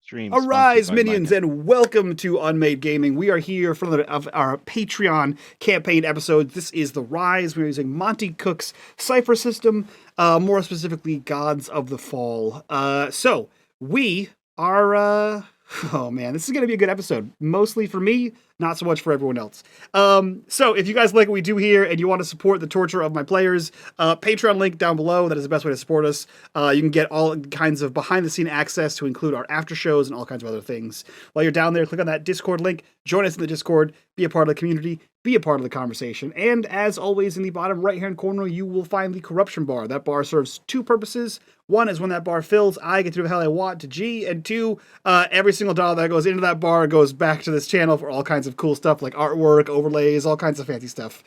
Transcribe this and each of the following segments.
Stream sponsored Arise, by minions, Micah. and welcome to unMadeGaming. We are here for another of our Patreon campaign episodes. This is the Rise. We're using Monty Cook's Cypher system, more specifically, Gods of the Fall. So we are. Oh man, this is going to be a good episode. Mostly for me, not so much for everyone else. So if you guys like what we do here and you want to support the torture of my players, Patreon link down below. That is the best way to support us. You can get all kinds of behind-the-scene access to include our after shows and all kinds of other things. While you're down there, click on that Discord link, join us in the Discord, be a part of the community, be a part of the conversation. And as always, in the bottom right-hand corner, you will find the corruption bar. That bar serves two purposes. One is when that bar fills, I get to do the hell I want to G, and two, every single dollar that goes into that bar goes back to this channel for all kinds of cool stuff like artwork, overlays, all kinds of fancy stuff.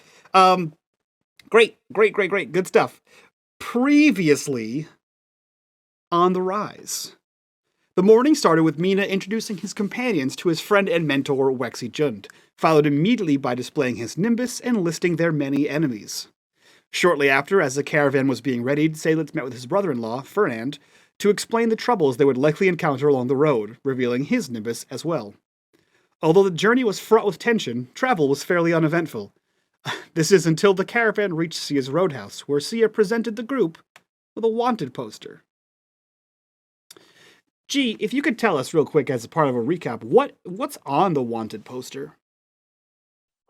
Great. Good stuff. Previously on the Rise. The morning started with Mina introducing his companions to his friend and mentor, Wexy Jund, followed immediately by displaying his nimbus and listing their many enemies. Shortly after, as the caravan was being readied, Seydlitz met with his brother-in-law, Fernand, to explain the troubles they would likely encounter along the road, revealing his nimbus as well. Although the journey was fraught with tension, travel was fairly uneventful. This is until the caravan reached Sia's roadhouse, where Sia presented the group with a wanted poster. G, if you could tell us real quick as a part of a recap, what's on the wanted poster?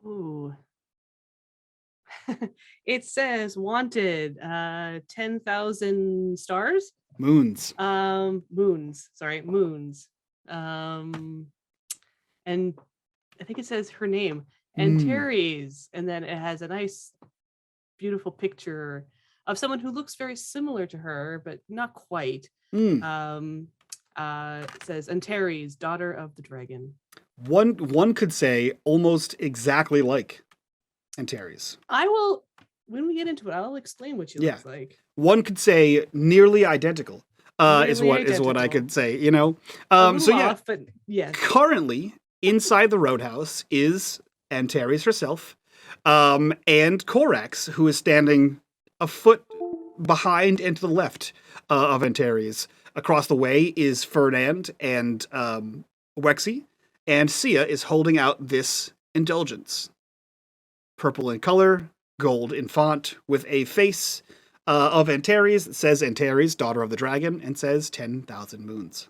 Ooh. It says wanted 10,000 stars. Moons. Moons. And I think it says her name. And Terry's. And then it has a nice, beautiful picture of someone who looks very similar to her, but not quite. It says Antares, daughter of the dragon. One could say almost exactly like Antares. I will, when we get into it, I'll explain what she looks like. One could say nearly identical. Is what I could say, you know. So yeah, off, but yes. Currently inside the roadhouse is Antares herself, and Corax, who is standing a foot behind and to the left of Antares. Across the way is Fernand and Wexy, and Sia is holding out this indulgence. Purple in color, gold in font, with a face of Antares that says Antares, daughter of the dragon, and says 10,000 moons.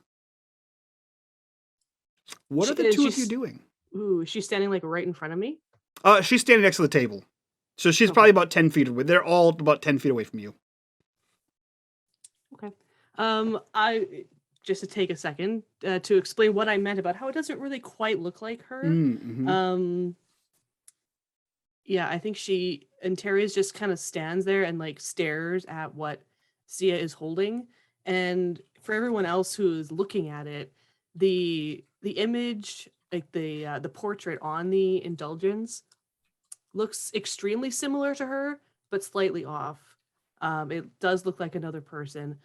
What are the two of you doing? Ooh, is she standing like right in front of me? She's standing next to the table. So she's probably about 10 feet away. They're all about 10 feet away from you. Okay. I just to take a second to explain what I meant about how it doesn't really quite look like her. Yeah, I think Antares just kind of stands there and like stares at what Sia is holding. And for everyone else who's looking at it, the image, like the portrait on the indulgence, looks extremely similar to her, but slightly off. It does look like another person.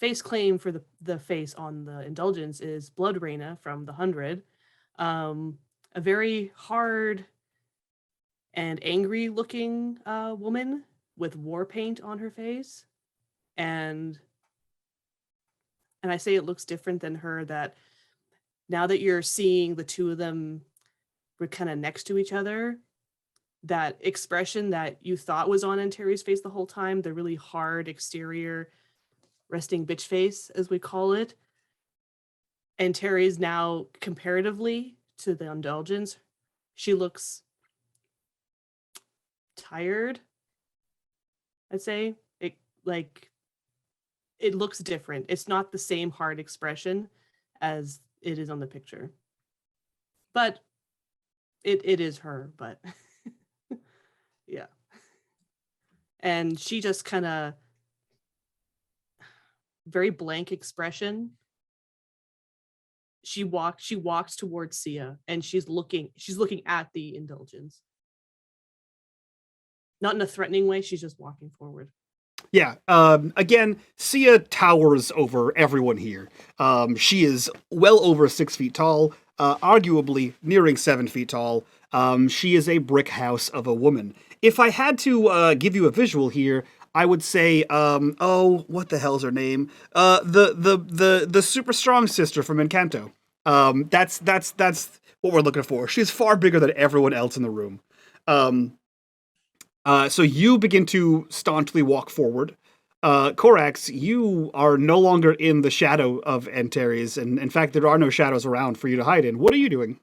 Face claim for the face on the indulgence is Blood Reina from the 100. A very hard and angry looking woman with war paint on her face. And I say it looks different than her, that now that you're seeing the two of them were kind of next to each other, that expression that you thought was on Antares' face the whole time, the really hard exterior resting bitch face, as we call it, Antares now, comparatively to the indulgence, she looks tired, I'd say. It looks different. It's not the same hard expression as it is on the picture. But it is her, but yeah. And she just kind of very blank expression. She walks towards Sia, and she's looking at the indulgence. Not in a threatening way, she's just walking forward. Yeah, again, Sia towers over everyone here. She is well over 6 feet tall, arguably nearing 7 feet tall. She is a brick house of a woman. If I had to give you a visual here, I would say, what the hell's her name? The super strong sister from Encanto. That's what we're looking for. She's far bigger than everyone else in the room. Um, so you begin to staunchly walk forward. Korax, you are no longer in the shadow of Antares, and in fact, there are no shadows around for you to hide in. What are you doing?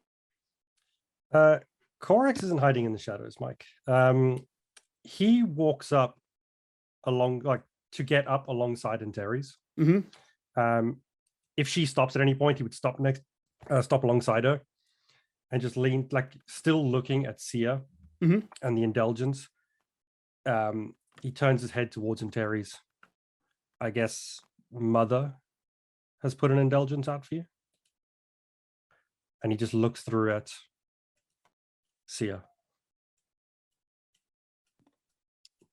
Corax isn't hiding in the shadows, Mike. He walks up along, like, to get up alongside Antares. Mm-hmm. If she stops at any point, he would stop alongside her, and just lean, like, still looking at Sia and the indulgence. He turns his head towards Antares. I guess Mother has put an indulgence out for you. And he just looks through at Sia.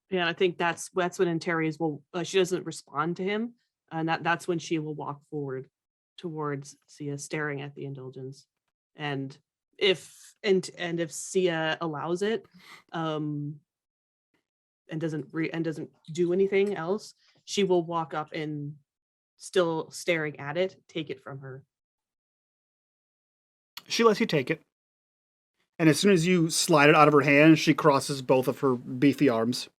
Yeah, I think that's when Antares will. She doesn't respond to him, and that's when she will walk forward towards Sia, staring at the indulgence. And if Sia allows it, and doesn't do anything else, she will walk up and, still staring at it, take it from her. She lets you take it. And as soon as you slide it out of her hand, she crosses both of her beefy arms.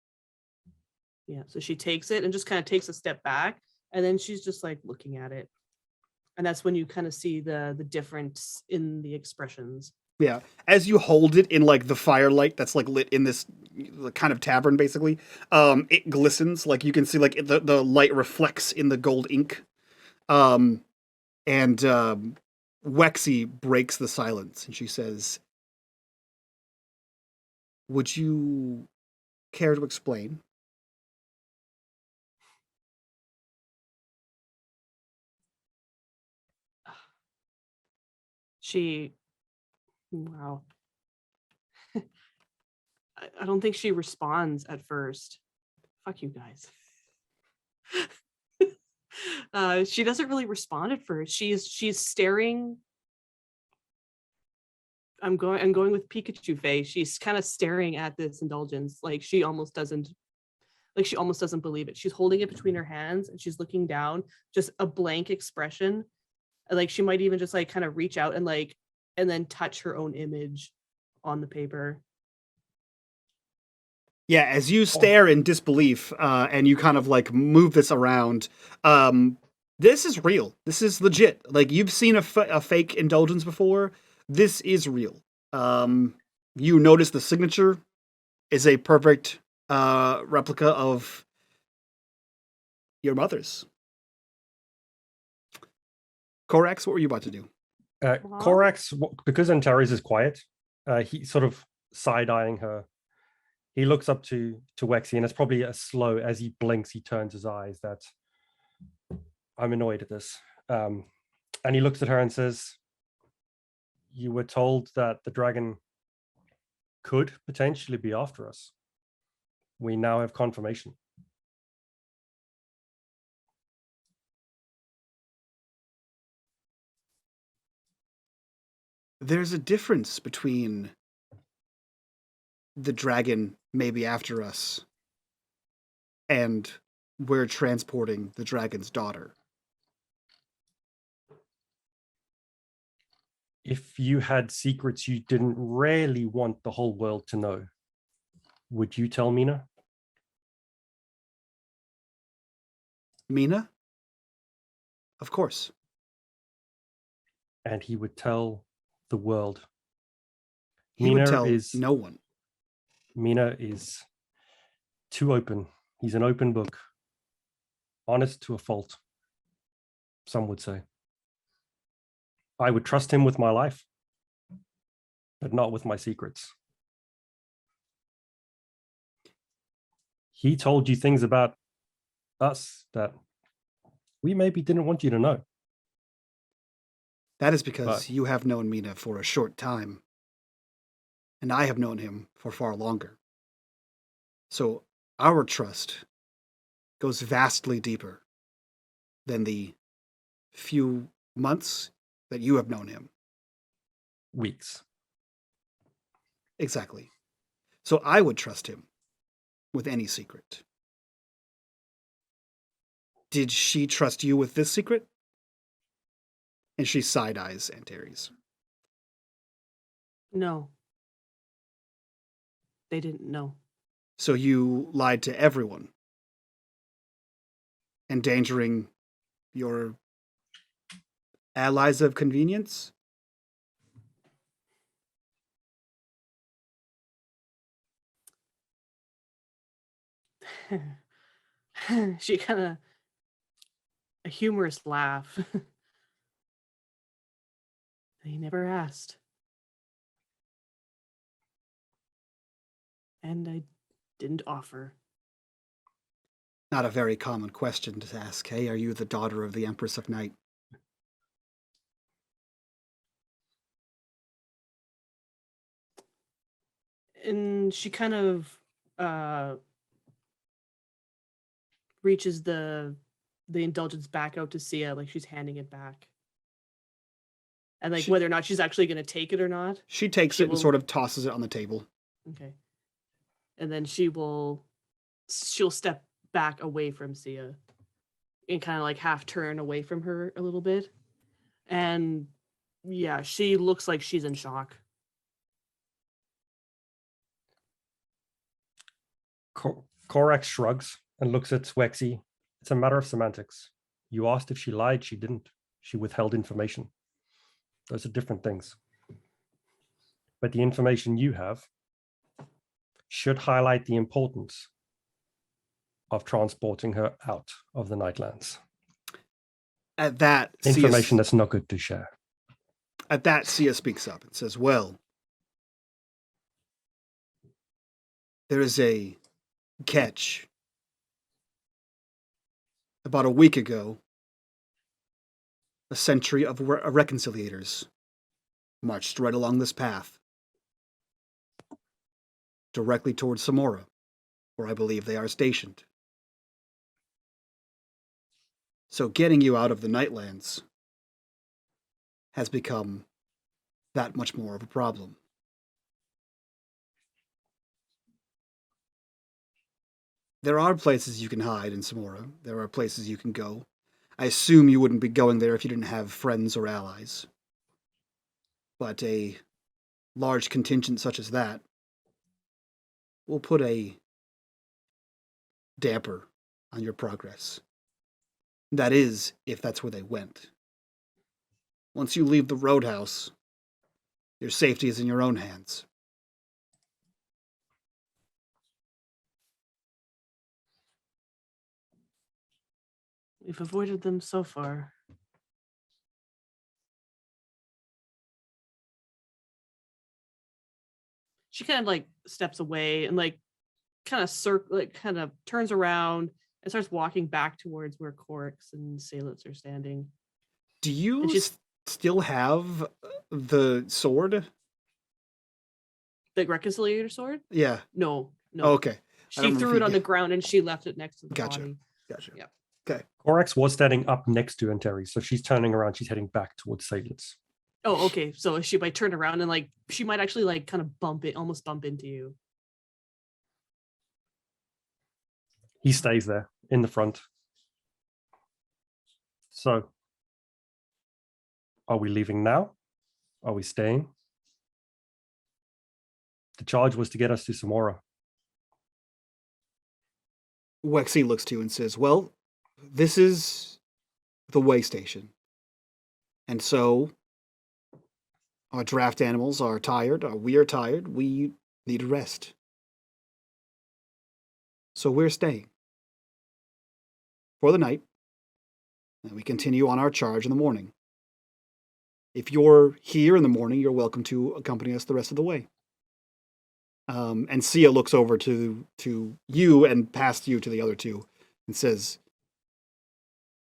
Yeah, so she takes it and just kind of takes a step back, and then she's just like looking at it. And that's when you kind of see the difference in the expressions. Yeah. As you hold it in like the firelight that's like lit in this kind of tavern, basically, it glistens. Like you can see like the light reflects in the gold ink. And Wexy breaks the silence and she says, "Would you care to explain?" Wow. I don't think she responds at first. Fuck you guys. She doesn't really respond at first. She's staring. I'm going with Pikachu face. She's kind of staring at this indulgence, like she almost doesn't believe it. She's holding it between her hands and she's looking down, just a blank expression. Like she might even just like kind of reach out and then touch her own image on the paper. Yeah, as you stare in disbelief, and you kind of like move this around, this is real. This is legit. Like you've seen a fake indulgence before. This is real. You notice the signature is a perfect replica of your mother's. Korax, what were you about to do? Korax, because Antares is quiet, he sort of side-eyeing her. He looks up to Wexy, and it's probably as slow as he blinks, he turns his eyes that I'm annoyed at this. And he looks at her and says, "You were told that the dragon could potentially be after us. We now have confirmation." There's a difference between the dragon may be after us and we're transporting the dragon's daughter. If you had secrets you didn't really want the whole world to know, would you tell Mina? Mina? Of course. And he would tell the world. He would tell no one. Mina is too open. He's an open book. Honest to a fault, some would say. I would trust him with my life, but not with my secrets. He told you things about us that we maybe didn't want you to know. That is because you have known Mina for a short time, and I have known him for far longer. So our trust goes vastly deeper than the few months that you have known him. Weeks. Exactly. So I would trust him with any secret. Did she trust you with this secret? And she side-eyes Antares. No. They didn't know. So you lied to everyone, endangering your allies of convenience? She kind of a humorous laugh. They never asked. And I didn't offer. Not a very common question to ask. Hey, are you the daughter of the Empress of Night? And she kind of reaches the indulgence back out to Sia, like she's handing it back. And like whether or not she's actually going to take it or not. She takes it and sort of tosses it on the table. Okay. And then she'll step back away from Sia and kind of like half turn away from her a little bit. And yeah, she looks like she's in shock. Korax shrugs and looks at Wexy. It's a matter of semantics. You asked if she lied, she didn't. She withheld information. Those are different things. But the information you have should highlight the importance of transporting her out of the Nightlands. At that, information that's not good to share. At that, Sia speaks up and says, well, there is a catch. About a week ago, a century of reconciliators marched right along this path, directly towards Samora, where I believe they are stationed. So getting you out of the Nightlands has become that much more of a problem. There are places you can hide in Samora. There are places you can go. I assume you wouldn't be going there if you didn't have friends or allies. But a large contingent such as that will put a damper on your progress. That is, if that's where they went. Once you leave the roadhouse, your safety is in your own hands. We've avoided them so far. She kind of like steps away and like kind of turns around and starts walking back towards where Corix and Seydlitz are standing. Do you still have the sword? The reconciliator sword? Yeah. No. Oh, okay. She threw it on the ground and she left it next to the body. Gotcha. Yeah. Okay. Korax was standing up next to Antares, so she's turning around. She's heading back towards Seydlitz. Oh, okay. So she might turn around and like she might actually like kind of almost bump into you. He stays there in the front. So, are we leaving now? Are we staying? The charge was to get us to Samora. Wexy looks to you and says, well, this is the way station. And so our draft animals are tired, we are tired, we need a rest. So we're staying for the night, and we continue on our charge in the morning. If you're here in the morning, you're welcome to accompany us the rest of the way. And Sia looks over to you and past you to the other two and says,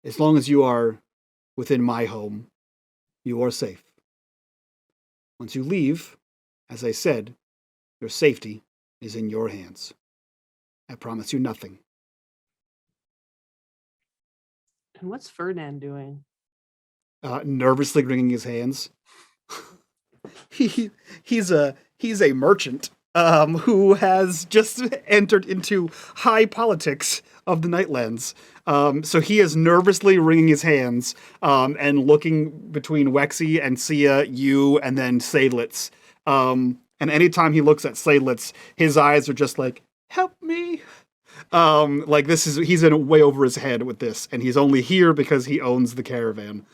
as long as you are within my home, you are safe. Once you leave, as I said, your safety is in your hands. I promise you nothing. And what's Ferdinand doing? Nervously wringing his hands. He's a merchant who has just entered into high politics of the Nightlands. So he is nervously wringing his hands and looking between Wexy and Sia, you, and then Seydlitz. And anytime he looks at Seydlitz, his eyes are just like, help me. Like he's in way over his head with this, and he's only here because he owns the caravan.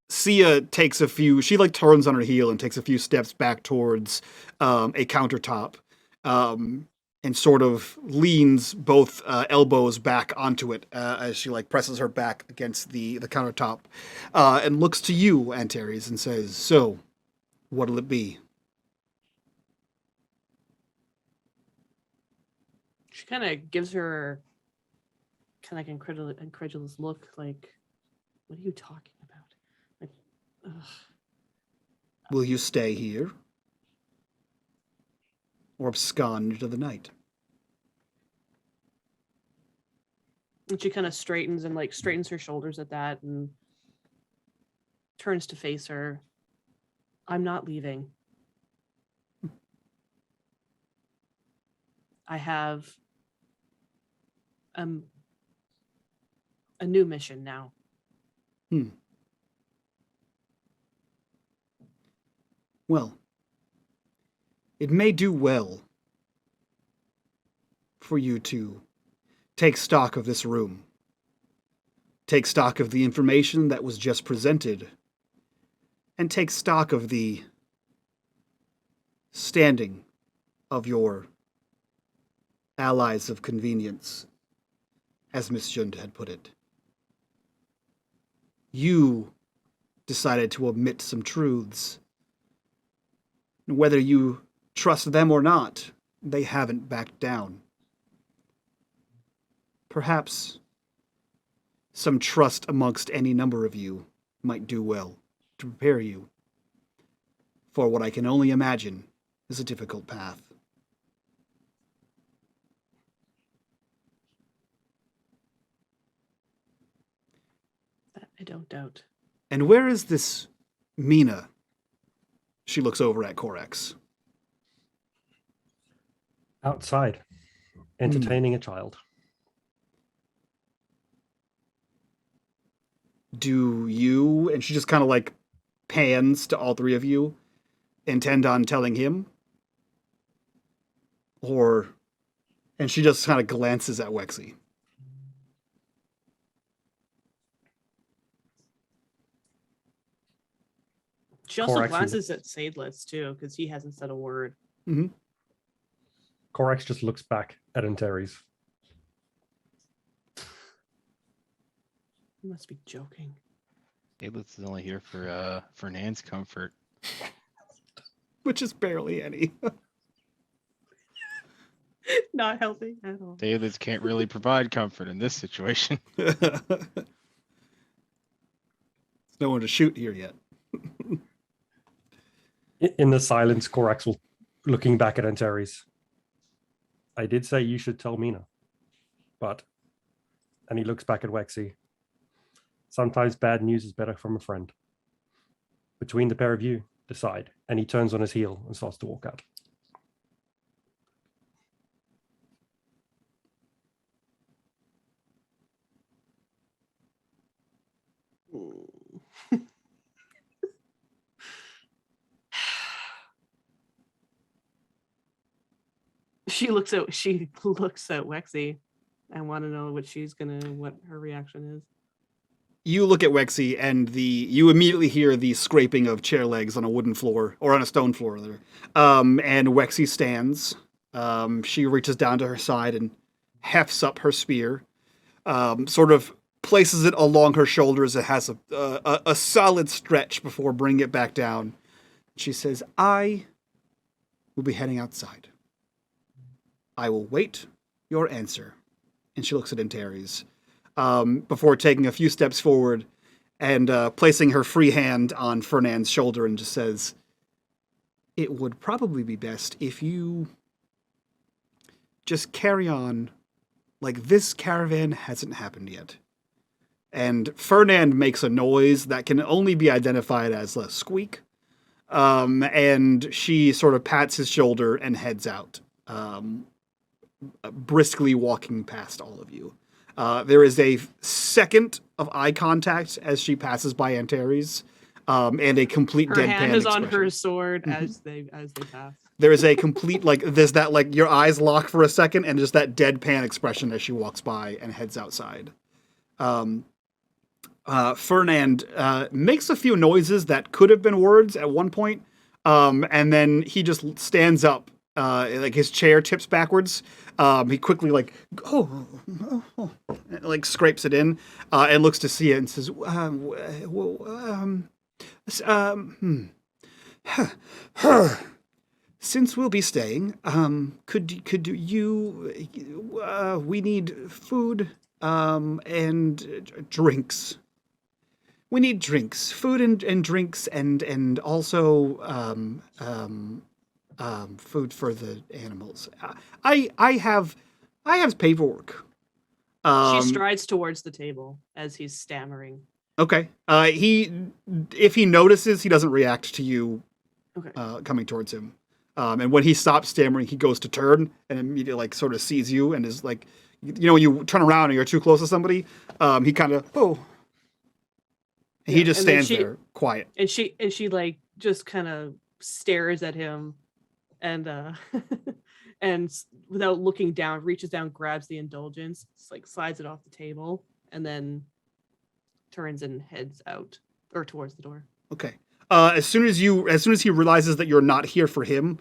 Sia takes she like turns on her heel and takes a few steps back towards a countertop, and sort of leans both elbows back onto it as she like presses her back against the countertop, and looks to you, Antares, and says, "So, what'll it be?" She kind of gives her kind of like incredulous look, like, "What are you talking about?" Like, ugh. Will you stay here? Or abscond into the night? And she kind of straightens her shoulders at that and turns to face her. I'm not leaving. I have a new mission now. Well, it may do well for you to take stock of this room. Take stock of the information that was just presented. And take stock of the standing of your allies of convenience, as Miss Jund had put it. You decided to omit some truths. Whether you trust them or not, they haven't backed down. Perhaps some trust amongst any number of you might do well to prepare you for what I can only imagine is a difficult path. That I don't doubt. And where is this Mina? She looks over at Corex. Outside, entertaining a child. Do you, and she just kind of like pans to all three of you, intend on telling him? Or, and she just kind of glances at Wexy. She also Corex glances at Seydlitz too, because he hasn't said a word. Mm-hmm. Corex just looks back at Antares. You must be joking. Seydlitz is only here for Fernand's comfort. Which is barely any. Not helping at all. Seydlitz can't really provide comfort in this situation. There's no one to shoot here yet. In the silence, Corax will, looking back at Antares. I did say you should tell Mina, but, and he looks back at Wexy. Sometimes bad news is better from a friend. Between the pair of you, decide. And he turns on his heel and starts to walk out. She looks at Wexy. I want to know what her reaction is. You look at Wexy and you immediately hear the scraping of chair legs on a wooden floor, or on a stone floor there. And Wexy stands. She reaches down to her side and hefts up her spear, sort of places it along her shoulders. It has a solid stretch before bringing it back down. She says, I will be heading outside. I will wait your answer. And she looks at Antares before taking a few steps forward and placing her free hand on Fernand's shoulder and just says, it would probably be best if you just carry on like this caravan hasn't happened yet. And Fernand makes a noise that can only be identified as a squeak. And she sort of pats his shoulder and heads out. briskly walking past all of you. There is a second of eye contact as she passes by Antares, and a complete Her deadpan hand is on expression. her sword as they pass. There is a complete, like, there's that, like, your eyes lock for a second, and just that deadpan expression as she walks by and heads outside. Fernand makes a few noises that could have been words at one point, and then he just stands up, like his chair tips backwards. He quickly, like, like scrapes it in, and looks to see it and says, since we'll be staying, could you, we need food, and drinks. We need drinks, food and drinks, and also, food for the animals. I have paperwork. She strides towards the table as he's stammering. Okay. If he notices, he doesn't react to you Okay. coming towards him. And when he stops stammering, he goes to turn and immediately, like, sort of sees you and is like, you know, when you turn around and you're too close to somebody, he kind of, he just stands there quiet. And she like just kind of stares at him and and without looking down, reaches down, grabs the indulgence, like slides it off the table, and then turns and heads out or towards the door. Okay. As soon as he realizes that you're not here for him,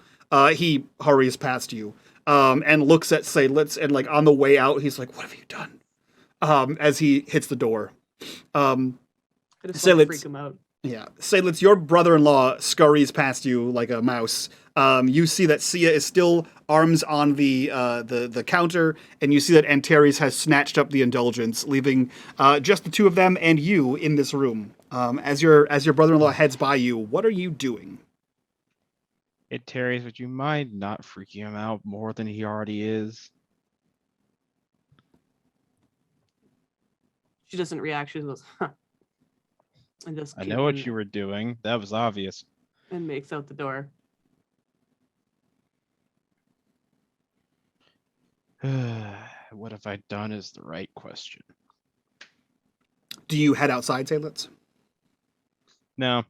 he hurries past you, and looks at Seydlitz, and, like, on the way out, he's like, "What have you done?" As he hits the door. I just want to freak Seydlitz, him out. yeah, Seydlitz, your brother-in-law scurries past you like a mouse. You see that Sia is still arms on the counter, and you see that Antares has snatched up the indulgence, leaving just the two of them and you in this room. As your brother-in-law heads by you, what are you doing? Terry, would you mind not freaking him out more than he already is? She doesn't react. She goes, "Huh," and just I know what you were doing. That was obvious. and makes out the door. What have I done is the right question. Do you head outside, Seydlitz? No.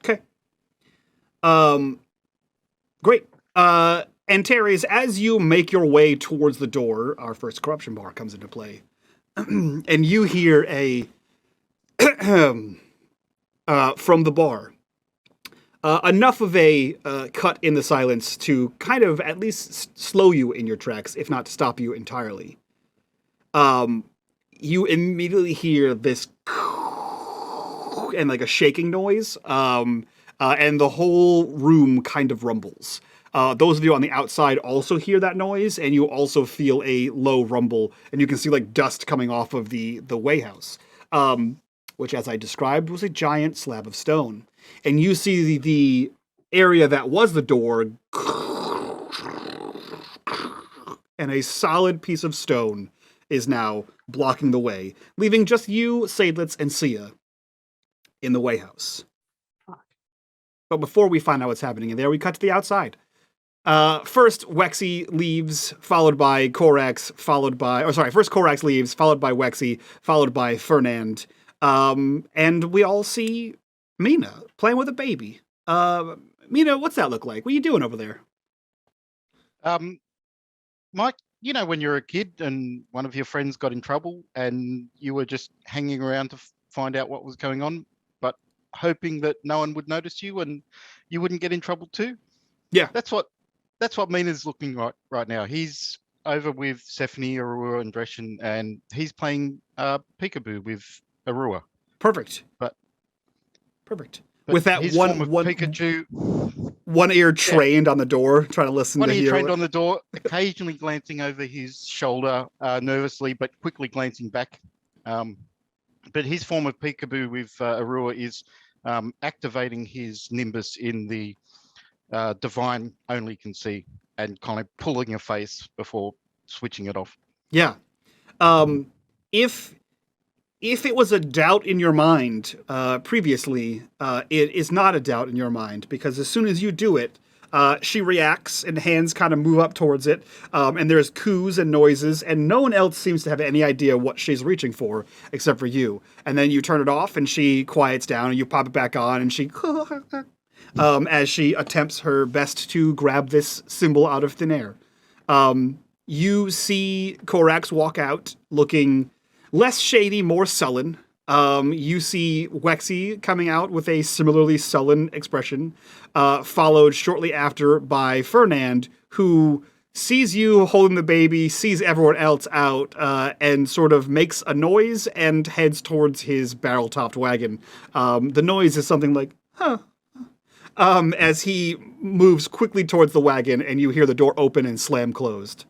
Okay. Great. Antares, as you make your way towards the door, our first corruption bar comes into play. And you hear a from the bar. Enough of a cut in the silence to kind of at least slow you in your tracks, if not to stop you entirely. You immediately hear this and like a shaking noise, and the whole room kind of rumbles. Those of you on the outside also hear that noise, and you also feel a low rumble, and you can see like dust coming off of the way house, which, as I described, was a giant slab of stone. And you see the area that was the door, and a solid piece of stone is now blocking the way, leaving just you, Seydlitz, and Sia in the way house. Fuck. But before we find out what's happening in there, we cut to the outside. First, Wexy leaves, followed by Korax, first Korax leaves, followed by Wexy, followed by Fernand. And we all see Mina playing with a baby. Mina, what's that look like? What are you doing over there? Mike, you know when you're a kid and one of your friends got in trouble and you were just hanging around to find out what was going on, but hoping that no one would notice you and you wouldn't get in trouble too? Yeah. That's what Mina's looking right now. He's over with Stephanie, Arua, and Dreschen, and he's playing peekaboo with Arua. Perfect. Perfect. With that his one form of Pikachu, one ear trained on the door, trying to listen one to ear hear. trained on the door, occasionally glancing over his shoulder nervously, but quickly glancing back. But his form of peekaboo with Arua is activating his nimbus in the divine only can see, and kind of pulling a face before switching it off. Yeah. If it was a doubt in your mind previously, it is not a doubt in your mind, because as soon as you do it, She reacts, and hands kind of move up towards it, and there's coos and noises, and no one else seems to have any idea what she's reaching for, except for you. And then you turn it off, and she quiets down, and you pop it back on, and she... as she attempts her best to grab this symbol out of thin air. You see Korax walk out, looking less shady, more sullen. You see Wexy coming out with a similarly sullen expression, followed shortly after by Fernand, who sees you holding the baby, sees everyone else out, and sort of makes a noise and heads towards his barrel-topped wagon. The noise is something like, huh, as he moves quickly towards the wagon, and you hear the door open and slam closed,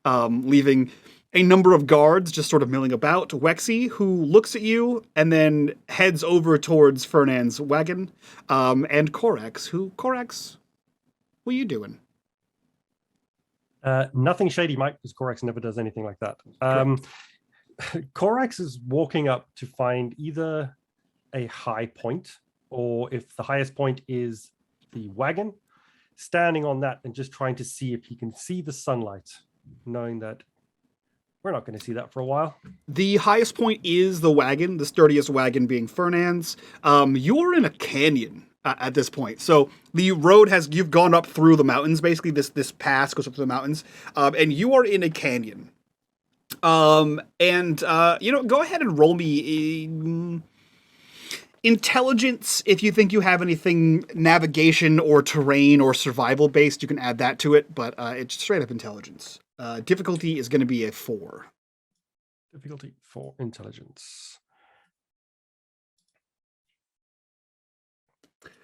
leaving a number of guards just sort of milling about. Wexy, who looks at you and then heads over towards Fernand's wagon, and Korax, what are you doing? Nothing shady, Mike, because Korax never does anything like that. Korax is walking up to find either a high point, or if the highest point is the wagon, standing on that and just trying to see if he can see the sunlight, knowing that we're not going to see that for a while. The highest point is the wagon, the sturdiest wagon being Fernand's. You're in a canyon at this point. So the road you've gone up through the mountains, basically this pass goes up through the mountains, and you are in a canyon. Go ahead and roll me intelligence. If you think you have anything navigation or terrain or survival based, you can add that to it, but it's straight up intelligence. Difficulty is going to be a 4. Difficulty 4, intelligence.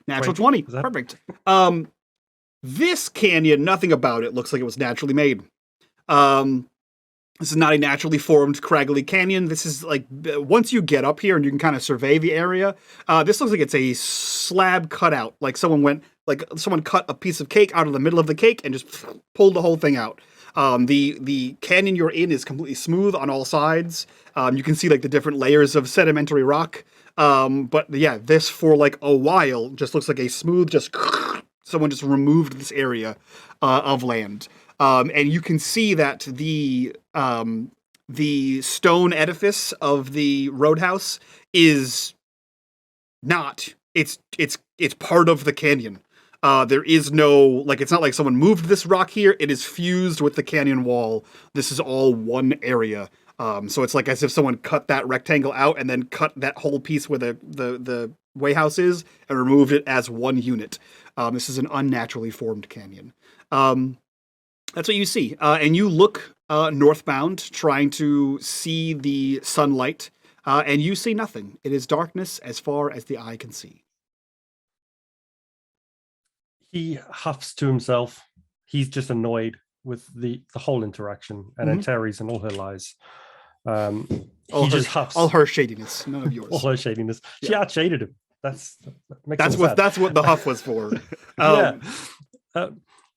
Natural 20. Perfect. This canyon, nothing about it looks like it was naturally made. This is not a naturally formed, craggly canyon. This is like, once you get up here and you can kind of survey the area, this looks like it's a slab cutout. Like someone cut a piece of cake out of the middle of the cake and just pulled the whole thing out. The canyon you're in is completely smooth on all sides. You can see like the different layers of sedimentary rock. But yeah, this for like a while just looks like a smooth, someone just removed this area of land. And you can see that the stone edifice of the roadhouse is not. It's part of the canyon. There is no, it's not like someone moved this rock here. It is fused with the canyon wall. This is all one area. So it's like as if someone cut that rectangle out and then cut that whole piece where the wayhouse is and removed it as one unit. This is an unnaturally formed canyon. That's what you see. And you look northbound, trying to see the sunlight, and you see nothing. It is darkness as far as the eye can see. He huffs to himself. He's just annoyed with the whole interaction and Antares and all her lies. He just huffs. All her shadiness, none of yours. All her shadiness. She outshaded him. That's what the huff was for.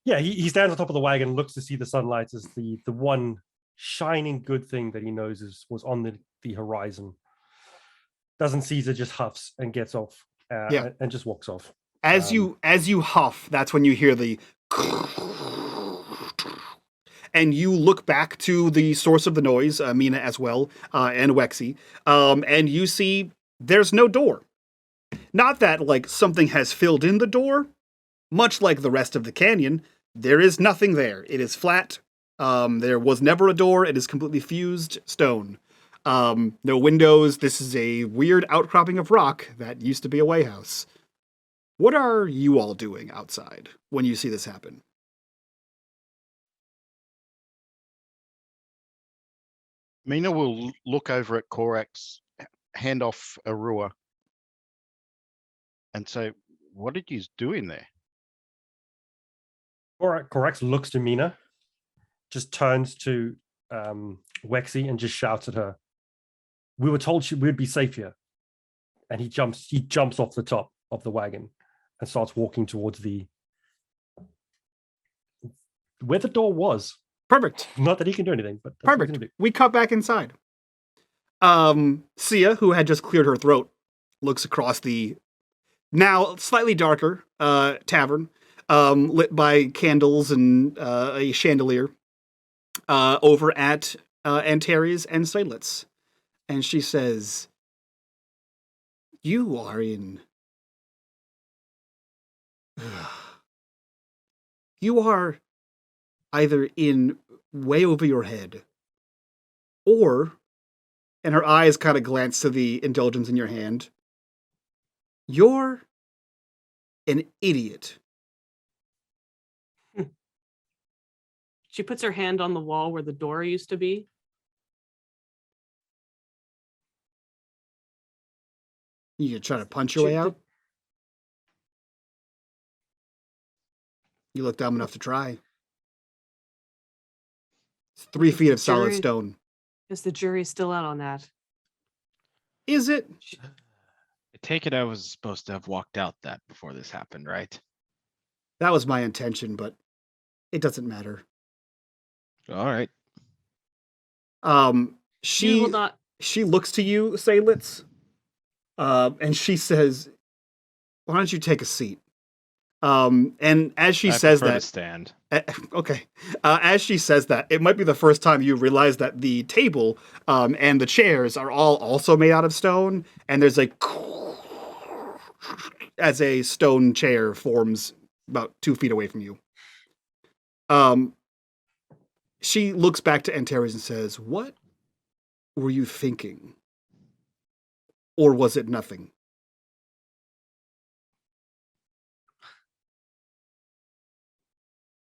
He stands on top of the wagon, looks to see the sunlight as the one shining good thing that he knows was on the horizon. Doesn't seize it, just huffs and gets off and just walks off. As you huff, that's when you hear the and you look back to the source of the noise, Mina as well, and Wexy, and you see there's no door. Not that something has filled in the door. Much like the rest of the canyon, there is nothing there. It is flat. There was never a door. It is completely fused stone. No windows. This is a weird outcropping of rock that used to be a wayhouse. What are you all doing outside when you see this happen? Mina will look over at Korax, hand off Arua, and say, "What did you do in there?" Korax looks to Mina, just turns to Wexy and just shouts at her, "We were told we'd be safe here." And he jumps off the top of the wagon and starts walking towards where the door was. Perfect. Not that he can do anything, but perfect. We cut back inside. Sia, who had just cleared her throat, looks across the now slightly darker tavern. lit by candles and a chandelier, over at Antares and Seydlitz. And she says, "You are in... you are either in way over your head, or," and her eyes kind of glance to the indulgence in your hand, "you're an idiot." She puts her hand on the wall where the door used to be. You try to punch your way out? You look dumb enough to try. It's 3 feet of solid stone. Is the jury still out on that? Is it? I take it I was supposed to have walked out that before this happened, right? That was my intention, but it doesn't matter. All right. She will not. She looks to you, Seydlitz, and she says, "Why don't you take a seat?" And as she says prefer that, to stand. okay. As she says that, it might be the first time you realize that the table and the chairs are all also made out of stone, and there's like as a stone chair forms about 2 feet away from you. She looks back to Antares and says, "What were you thinking? Or was it nothing?"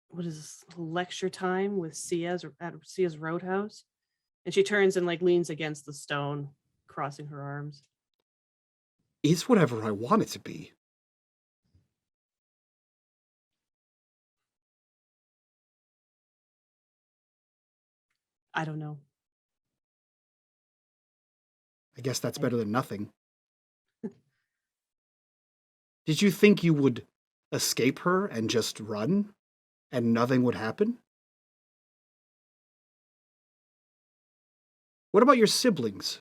What is this, lecture time with Sia's at Sia's Roadhouse? And she turns and like leans against the stone, crossing her arms. It's whatever I want it to be. I don't know. I guess that's better than nothing. Did you think you would escape her and just run, and nothing would happen? What about your siblings?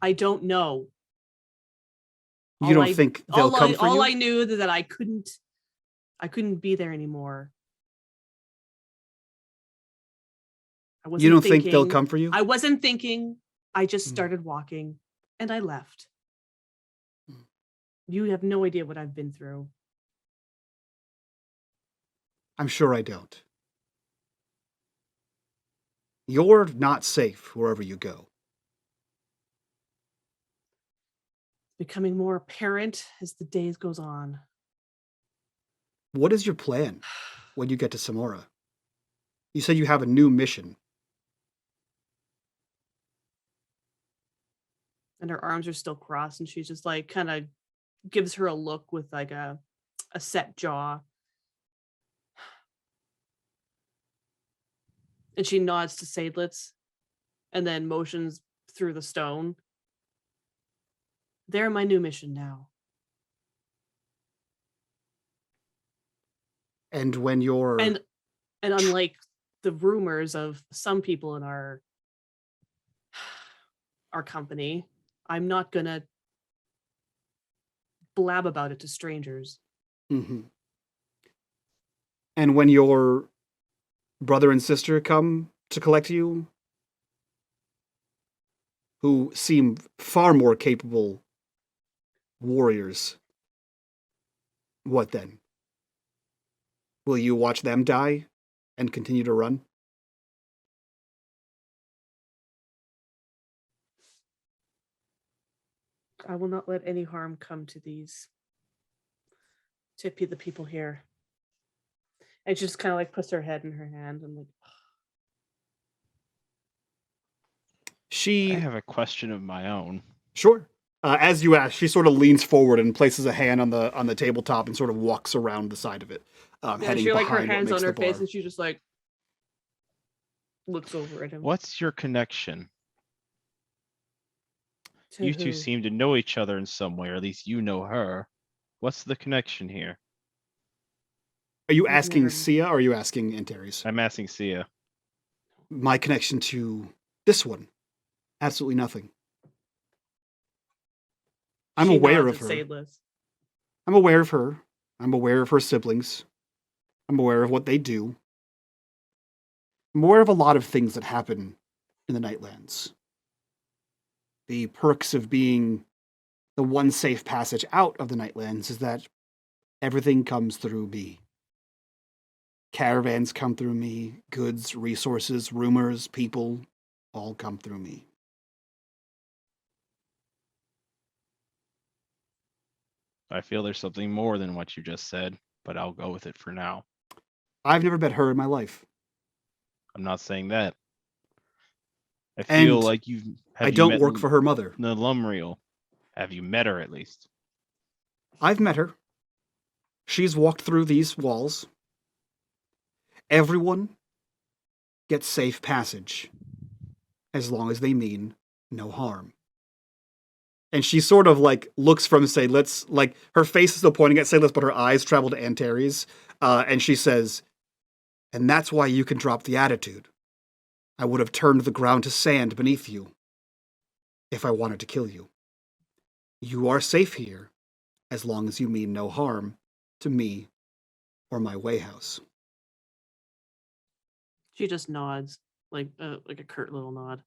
I don't know. You don't think they'll come for you? All I knew is that I couldn't be there anymore. You don't think they'll come for you? I wasn't thinking. I just started walking and I left. You have no idea what I've been through. I'm sure I don't. You're not safe wherever you go. Becoming more apparent as the days goes on. What is your plan when you get to Samora? You said you have a new mission. And her arms are still crossed, and she just like kind of gives her a look with like a set jaw. And she nods to Seydlitz and then motions through the stone. They're my new mission now. And when you're... And unlike the rumors of some people in our company, I'm not gonna blab about it to strangers. Mm-hmm. And when your brother and sister come to collect you, who seem far more capable warriors, what then? Will you watch them die and continue to run? I will not let any harm come to these, to the people here. And she just kind of like puts her head in her hand and like. I have a question of my own. Sure. As you ask, she sort of leans forward and places a hand on the tabletop and sort of walks around the side of it, heading she behind like her what hands makes on her the face bar. and she just like looks over at him. What's your connection? To You who? two seem to know each other in some way, or at least you know her. What's the connection here? Are you We've asking never- Sia or are you asking Antares? I'm asking Sia. My connection to this one Absolutely nothing. I'm She aware nods of at her. Seydlitz. I'm aware of her. I'm aware of her siblings. I'm aware of what they do. I'm aware of a lot of things that happen in the Nightlands. The perks of being the one safe passage out of the Nightlands is that everything comes through me. Caravans come through me, goods, resources, rumors, people, all come through me. I feel there's something more than what you just said, but I'll go with it for now. I've never met her in my life. I'm not saying that. I And feel like I don't work for her mother. the Lumriel. Have you met her at least? I've met her. She's walked through these walls. Everyone gets safe passage as long as they mean no harm. And she sort of like looks from Seydlitz, like her face is still pointing at Seydlitz, but her eyes travel to Antares. And she says, and that's why you can drop the attitude. I would have turned the ground to sand beneath you if I wanted to kill you. You are safe here as long as you mean no harm to me or my wayhouse. She just nods, like a curt little nod.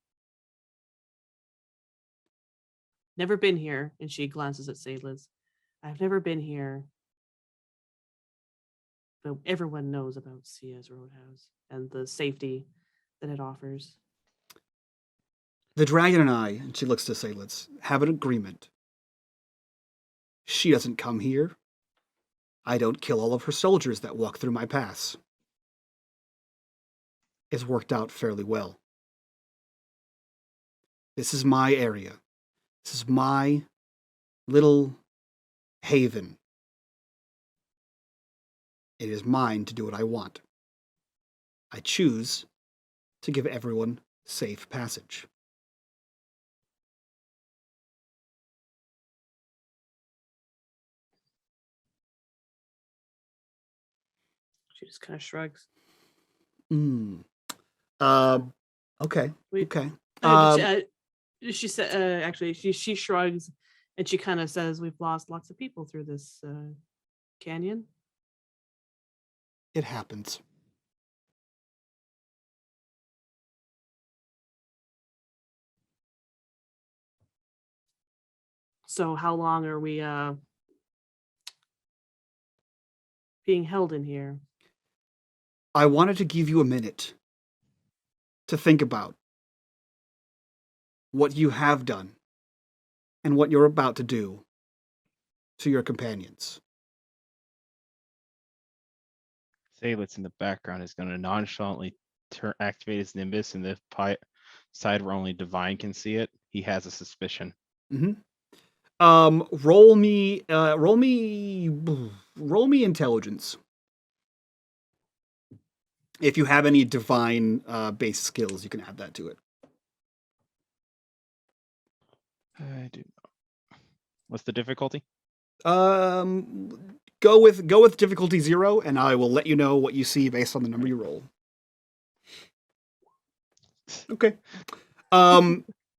Never been here, and she glances at Seydlitz. I've never been here, but everyone knows about Sia's Roadhouse and the safety that it offers. The dragon and I, and she looks to Seydlitz, have an agreement. She doesn't come here. I don't kill all of her soldiers that walk through my pass. It's worked out fairly well. This is my area. This is my little haven. It is mine to do what I want. I choose to give everyone safe passage. She just kind of shrugs. Okay. Wait, Okay. she said, actually, she shrugs and she kind of says, "We've lost lots of people through this canyon." It happens. So how long are we being held in here? I wanted to give you a minute to think about what you have done and what you're about to do to your companions. Seydlitz in the background is going to nonchalantly activate his Nimbus, and the side where only Divine can see it, he has a suspicion. Mm-hmm. Roll me intelligence. If you have any divine based skills, you can add that to it. I do not. What's the difficulty? Go with difficulty 0, and I will let you know what you see based on the number you roll. Okay.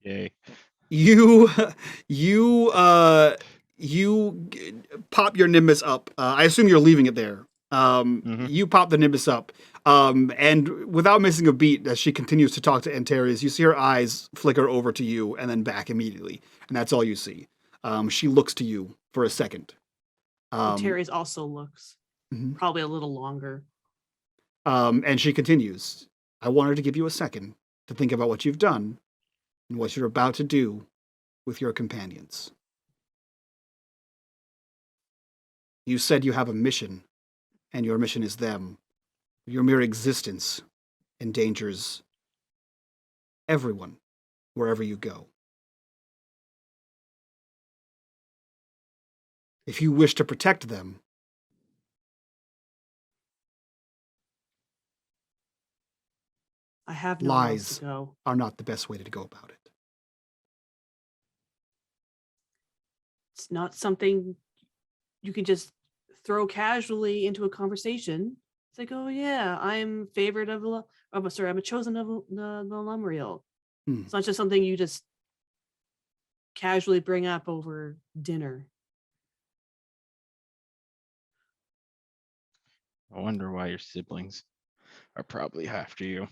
Yay. You pop your Nimbus up. I assume you're leaving it there. You pop the Nimbus up, and without missing a beat, as she continues to talk to Antares, you see her eyes flicker over to you and then back immediately, and that's all you see. She looks to you for a second. Antares also looks, mm-hmm. probably a little longer. And she continues, I wanted to give you a second to think about what you've done and what you're about to do with your companions. You said you have a mission, and your mission is them. Your mere existence endangers everyone wherever you go. If you wish to protect them, I have nowhere else lies to go. are not the best way to go about it. It's not something you can just throw casually into a conversation. It's like, oh yeah, I'm favored of I'm a chosen of the Lumriel. It's not just something you just casually bring up over dinner. I wonder why your siblings are probably after you.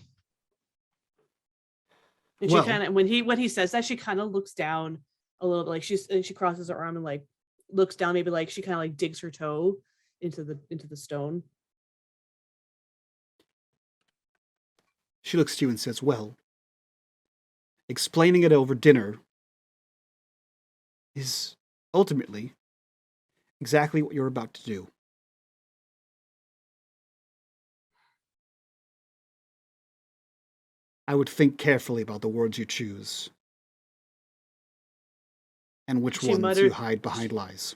And Well- she kind of, when he says that, she kind of looks down a little bit, like she crosses her arm and like looks down, maybe like she kind of like digs her toe into the stone. She looks to you and says, well, explaining it over dinner is ultimately exactly what you're about to do. I would think carefully about the words you choose and which She ones you muttered- hide behind lies.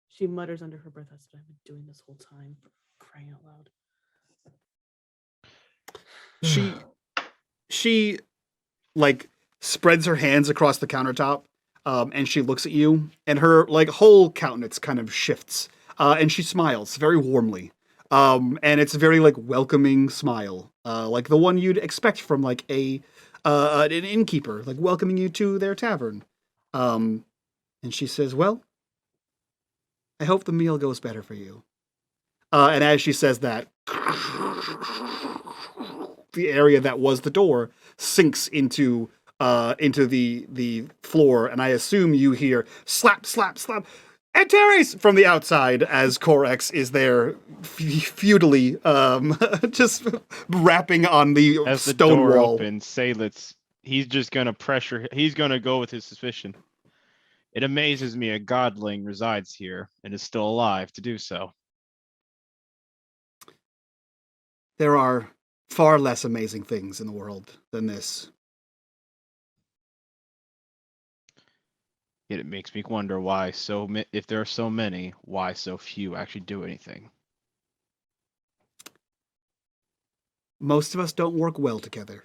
She mutters under her breath, "That's what I've been doing this whole time, for crying out loud." She like spreads her hands across the countertop, and she looks at you, and her like whole countenance kind of shifts, and she smiles very warmly, and it's a very like welcoming smile, like the one you'd expect from like an innkeeper, like welcoming you to their tavern. And she says, "Well, I hope the meal goes better for you." And as she says that, the area that was the door sinks into the floor, and I assume you hear slap, slap, slap, and Terry's from the outside as Corex is there futilely just rapping on the As the stone door wall. opens, Seydlitz, he's just gonna he's gonna go with his suspicion. It amazes me a godling resides here and is still alive to do so. There are far less amazing things in the world than this. Yet it makes me wonder why if there are so many, why so few actually do anything. Most of us don't work well together.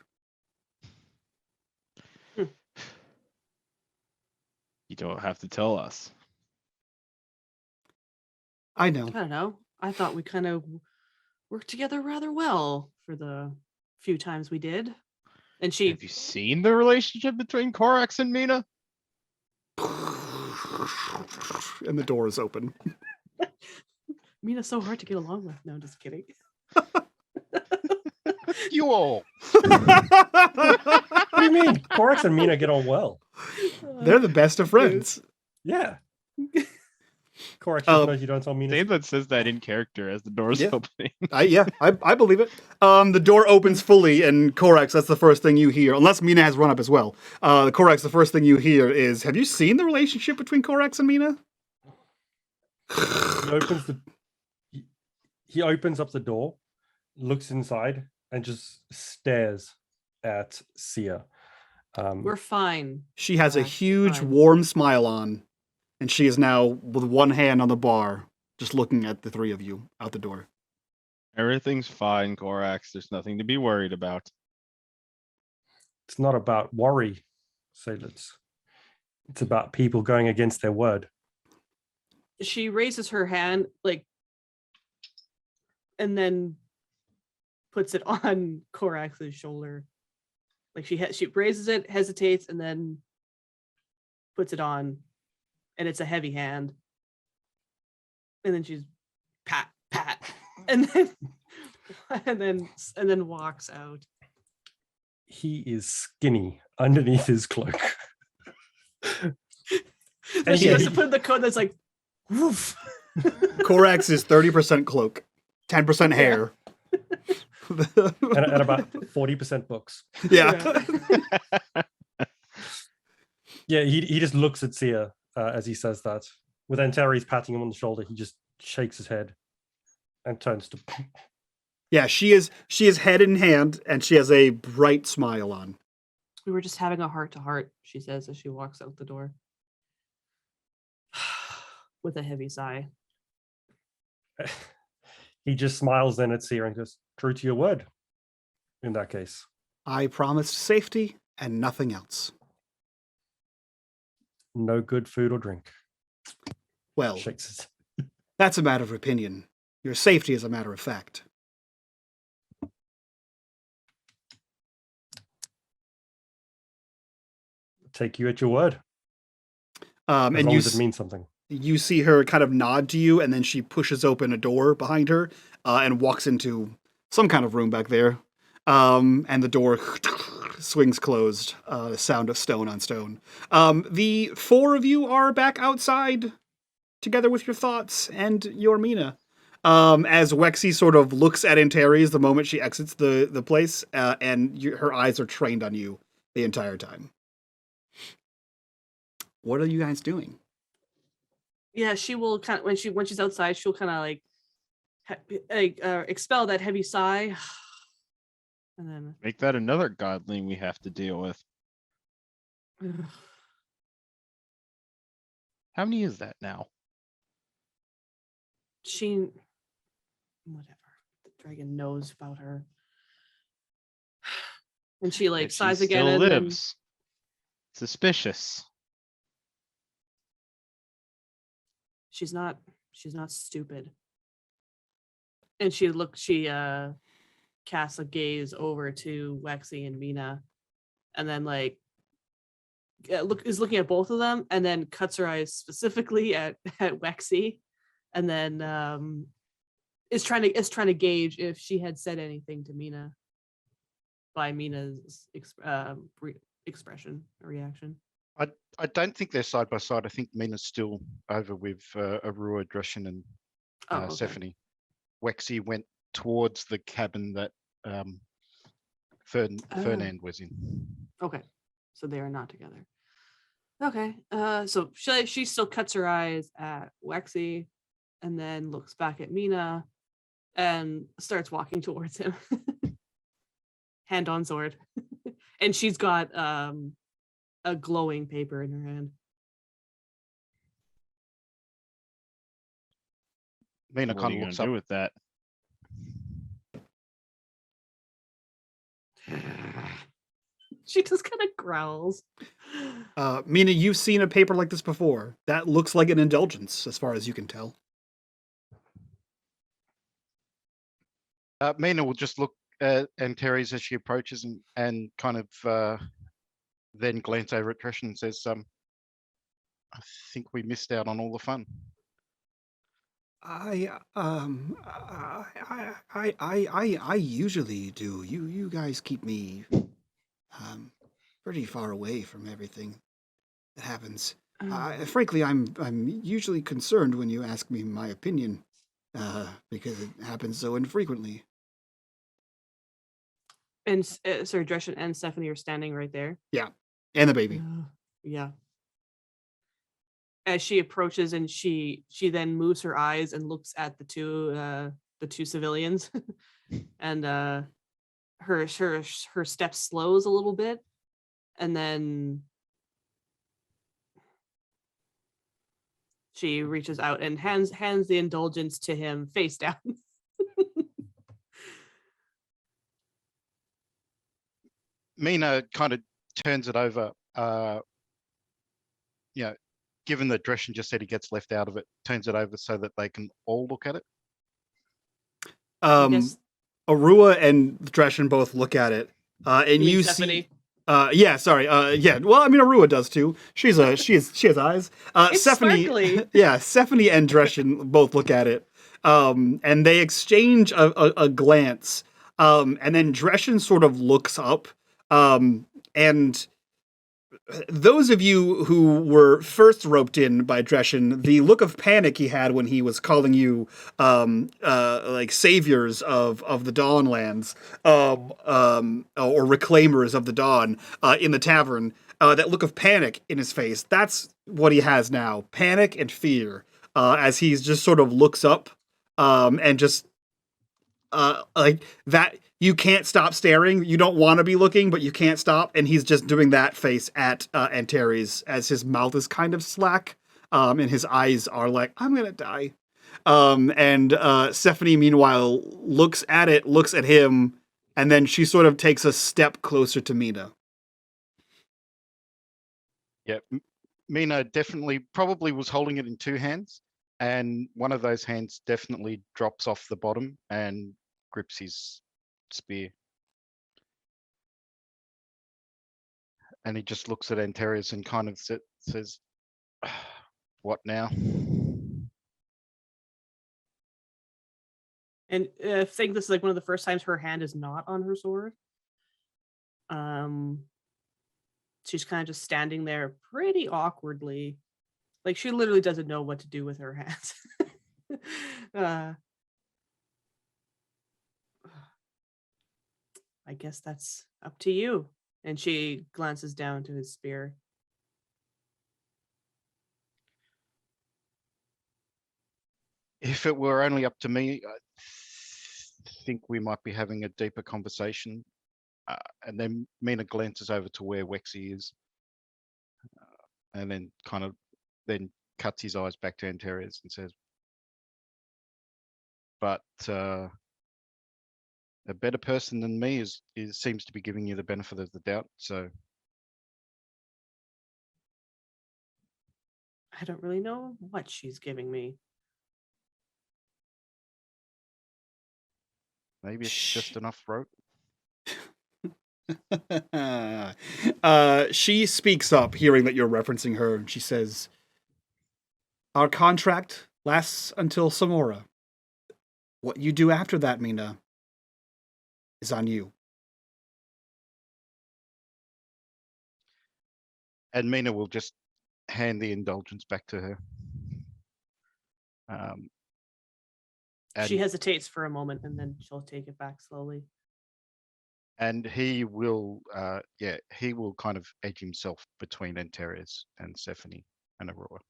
You don't have to tell us. I know. I don't know. I thought we kind of worked together rather well for the few times we did. And she, Have you seen the relationship between Corax and Mina? And the door is open. Mina's so hard to get along with. No, I'm just kidding. You all. What do you mean? Corax and Mina get on well. They're the best of friends. Yeah. Corax just knows you don't tell Mina. Seydlitz says that in character as the door's Yeah. opening. I believe it. The door opens fully, and Corax, that's the first thing you hear, unless Mina has run up as well. Corax, the first thing you hear is, have you seen the relationship between Corax and Mina? He opens up the door, looks inside, and just stares at Sia. We're fine. She has a Corax, huge, fine. warm smile on, and she is now with one hand on the bar, just looking at the three of you out the door. Everything's fine, Corax. There's nothing to be worried about. It's not about worry, Seydlitz. It's about people going against their word. She raises her hand, like, and then puts it on Corax's shoulder. Like she raises it, hesitates, and then puts it on, and it's a heavy hand. And then she's pat, pat, and then walks out. He is skinny underneath his cloak. Then she goes to put the coat that's like, woof. Corax is 30% cloak, 10% hair. and about 40% books. Yeah. Yeah, he just looks at Sia as he says that. With Antares patting him on the shoulder, he just shakes his head and turns to. Yeah, she is head in hand, and she has a bright smile on. We were just having a heart-to-heart, she says as she walks out the door. With a heavy sigh. He just smiles then at Sia and goes, "True to your word." In that case, I promised safety and nothing else. no good food or drink. Well, Shakes his. that's a matter of opinion. Your safety is a matter of fact. take you at your word, And as long you as it means something. you see her kind of nod to you, and then she pushes open a door behind her and walks into some kind of room back there. And the door swings closed, sound of stone on stone. The four of you are back outside together with your thoughts and your Mina. As Wexy sort of looks at Antares the moment she exits the place, and her eyes are trained on you the entire time. What are you guys doing? Yeah, she will kind of when she's outside, she'll kind of like expel that heavy sigh, and then Make that another godling we have to deal with. How many is that now? Whatever. The dragon knows about her, and she like If she sighs again, still and then lives. Suspicious. she's not stupid. And she casts a gaze over to Wexy and Mina, and then like is looking at both of them, and then cuts her eyes specifically at Wexy, and then is trying to gauge if she had said anything to Mina by Mina's expression or reaction. I don't think they're side by side. I think Mina's still over with Arua, Dreshen, and Okay. Stephanie. Wexy went towards the cabin that Fernand was in. Okay, so they are not together. Okay, so she still cuts her eyes at Wexy, and then looks back at Mina, and starts walking towards him, hand on sword, and she's got a glowing paper in her hand. Mina What are kind you of gonna looks do up. with that? She just kind of growls. Mina, you've seen a paper like this before. That looks like an indulgence, as far as you can tell. Mina will just look at Antares as she approaches and kind of then glance over at Dreshen and says, I think we missed out on all the fun. I usually do. You guys keep me pretty far away from everything that happens. Frankly, I'm usually concerned when you ask me my opinion, because it happens so infrequently. And Sir Dreshen and Stephanie are standing right there. Yeah, and the baby. Yeah. As she approaches, and she then moves her eyes and looks at the two civilians, and her step slows a little bit, and then she reaches out and hands the indulgence to him face down. Mina kind of turns it over, given that Dreshen just said he gets left out of it, turns it over so that they can all look at it. Yes. Arua and Dreshen both look at it, and you Stephanie? see. Yeah, sorry. Yeah. Well, I mean, Arua does too. She has eyes. It's Stephanie. sparkly. Yeah, Stephanie and Dreshen both look at it, and they exchange a glance, and then Dreshen sort of looks up, and those of you who were first roped in by Dreshen, the look of panic he had when he was calling you like saviors of the Dawnlands, or reclaimers of the Dawn in the tavern, that look of panic in his face, that's what he has now. Panic and fear, as he just sort of looks up, and just like that. You can't stop staring. You don't want to be looking, but you can't stop. And he's just doing that face at Antares as his mouth is kind of slack, and his eyes are like, I'm going to die. And Stephanie, meanwhile, looks at him, and then she sort of takes a step closer to Mina. Yeah, Mina definitely probably was holding it in two hands, and one of those hands definitely drops off the bottom and grips his spear. And he just looks at Antares and kind of says, "What now?" And I think this is like one of the first times her hand is not on her sword. She's kind of just standing there pretty awkwardly. Like she literally doesn't know what to do with her hands. I guess that's up to you. And she glances down to his spear. If it were only up to me, I think we might be having a deeper conversation. And then Mina glances over to where Wexy is, and then kind of then cuts his eyes back to Antares and says, "But a better person than me seems to be giving you the benefit of the doubt. So I don't really know what she's giving me. maybe it's just enough rope." She speaks up, hearing that you're referencing her, and she says, "Our contract lasts until Samora. What you do after that, Mina, is on you." And Mina will just hand the indulgence back to her. She hesitates for a moment and then she'll take it back slowly. And he will, he will kind of edge himself between Antares and Sephine and Aurora.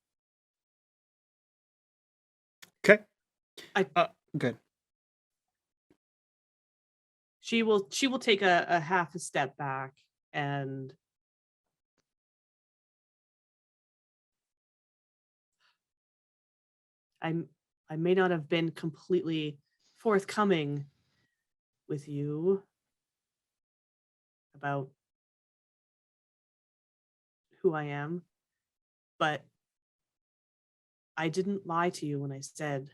Okay. Good. She will take a half a step back, and I may not have been completely forthcoming with you about who I am, but I didn't lie to you when I said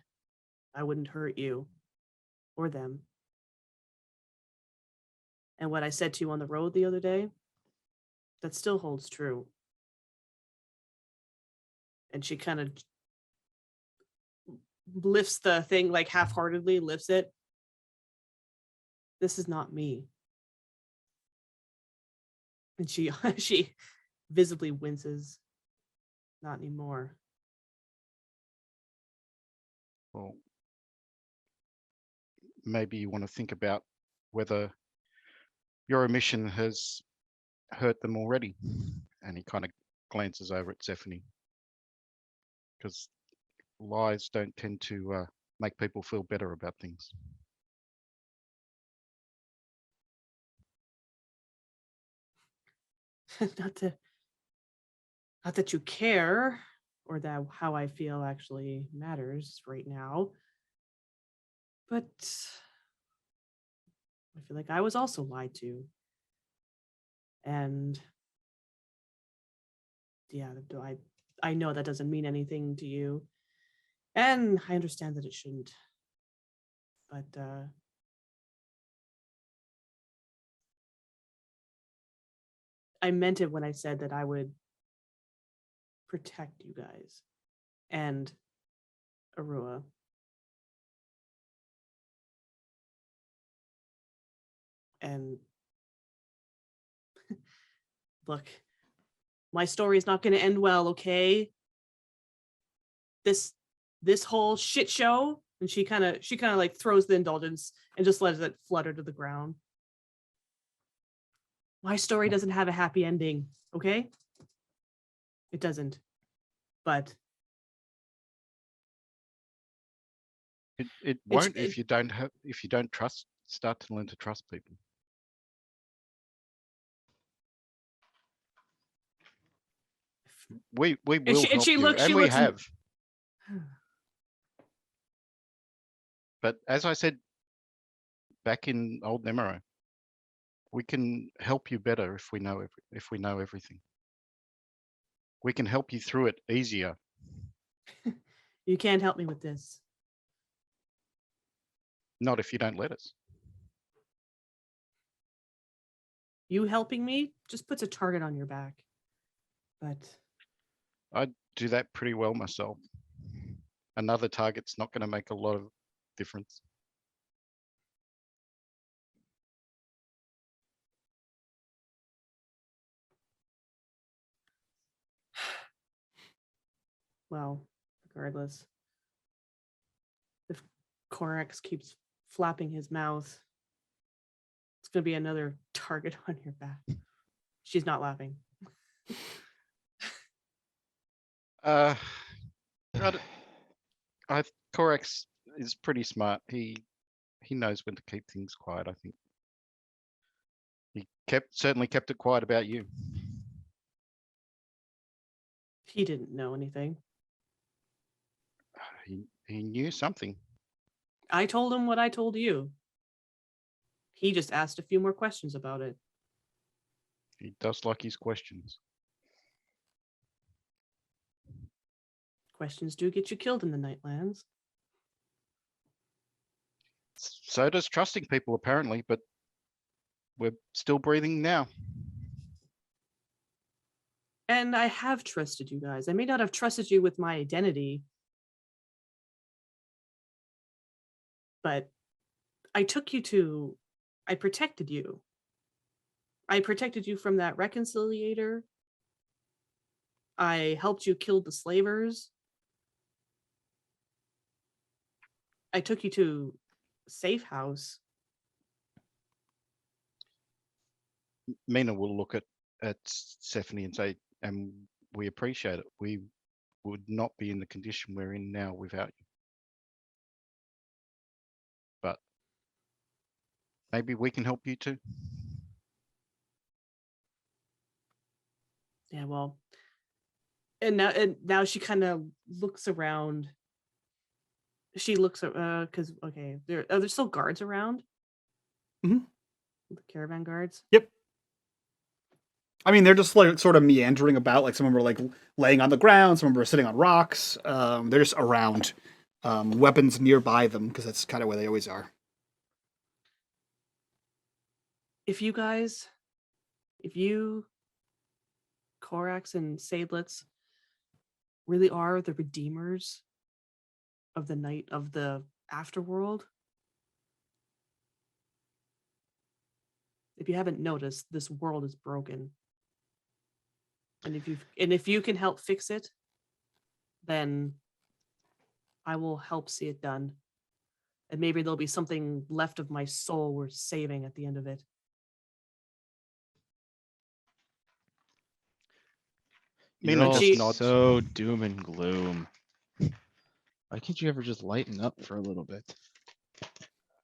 I wouldn't hurt you or them. And what I said to you on the road the other day, that still holds true. And she kind of lifts the thing, like half-heartedly lifts it. This is not me. And she visibly winces. Not anymore. Well, maybe you want to think about whether your omission has hurt them already. And he kind of glances over at Sephine, because lies don't tend to make people feel better about things. Not that you care, or that how I feel actually matters right now, but I feel like I was also lied to. And yeah, I know that doesn't mean anything to you, and I understand that it shouldn't, but I meant it when I said that I would protect you guys and Arua. And look, my story is not going to end well, okay? This whole shit show, and she kind of like throws the indulgence and just lets it flutter to the ground. My story doesn't have a happy ending, okay? It doesn't. But it won't if you don't start to learn to trust people. We will help you, and we have. But as I said back in old Nemero, we can help you better if we know everything. We can help you through it easier. You can't help me with this. Not if you don't let us. You helping me just puts a target on your back. But I do that pretty well myself. Another target's not going to make a lot of difference. well, regardless. If Corax keeps flapping his mouth, it's going to be another target on your back. She's not laughing. Uh, Corax is pretty smart. He knows when to keep things quiet. I think he certainly kept it quiet about you. He didn't know anything. He knew something. I told him what I told you. He just asked a few more questions about it. He does like his questions. Questions do get you killed in the Nightlands. So does trusting people, apparently, but we're still breathing now. And I have trusted you guys. I may not have trusted you with my identity, but I protected you. I protected you from that reconciliator. I helped you kill the slavers. I took you to safe house. Mina will look at Stephanie and say, and we appreciate it. We would not be in the condition we're in now without you. But maybe we can help you too. Yeah, well, and now she kind of looks around. She looks because okay, are there still guards around? Mhm. The caravan guards. Yep. I mean, they're just like sort of meandering about. Like some of them are like laying on the ground, some of them are sitting on rocks. They're just around, weapons nearby them because that's kind of where they always are. If you, Corax and Seydlitz, really are the redeemers of the night of the Afterworld, if you haven't noticed, this world is broken. And if you can help fix it, then I will help see it done. And maybe there'll be something left of my soul worth saving at the end of it. You're Mina all just nods. so doom and gloom. Why can't you ever just lighten up for a little bit? I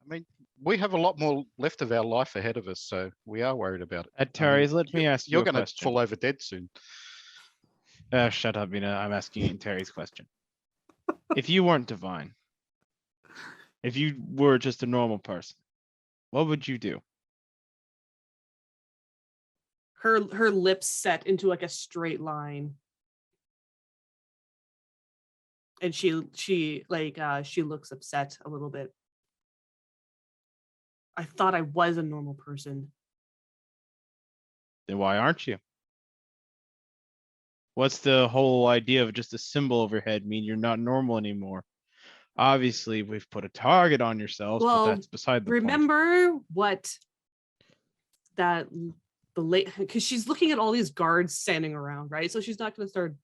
mean, we have a lot more left of our life ahead of us, so we are worried about it. Terry's, let me ask you You're a going to question. fall over dead soon. Shut up, Mina. I'm asking Terry's question. If you weren't divine, if you were just a normal person, what would you do? Her lips set into like a straight line. And she looks upset a little bit. I thought I was a normal person. Then why aren't you? What's the whole idea of just a symbol overhead mean you're not normal anymore? Obviously, we've put a target on yourselves, but that's beside the point. Remember what that the late, because she's looking at all these guards standing around, right? So she's not going to start.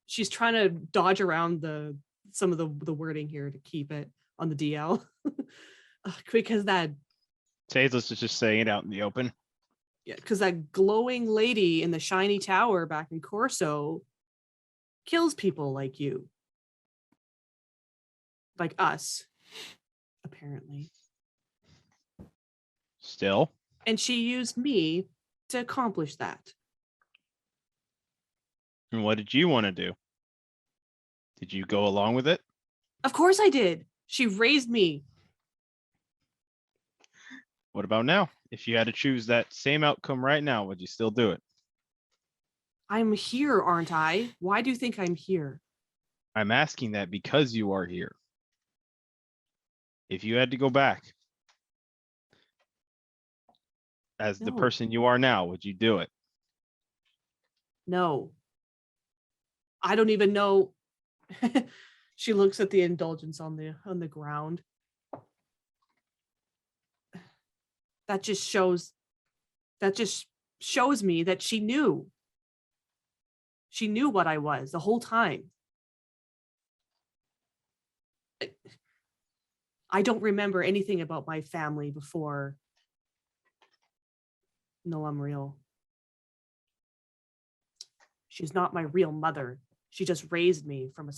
She's trying to dodge around some of the wording here to keep it on the DL, because that. Seydlitz is just saying it out in the open. Yeah, because that glowing lady in the shiny tower back in Corso kills people like you. Like us, apparently. Still. And she used me to accomplish that. And what did you want to do? Did you go along with it? Of course I did. She raised me. What about now? If you had to choose that same outcome right now, would you still do it? I'm here, aren't I? Why do you think I'm here? I'm asking that because you are here. If you had to go back, As the No. person you are now, would you do it? No. I don't even know. She looks at the indulgence on the ground. That just shows me that she knew. She knew what I was the whole time. I don't remember anything about my family before Nulumriel. She's not my real mother. She just raised me from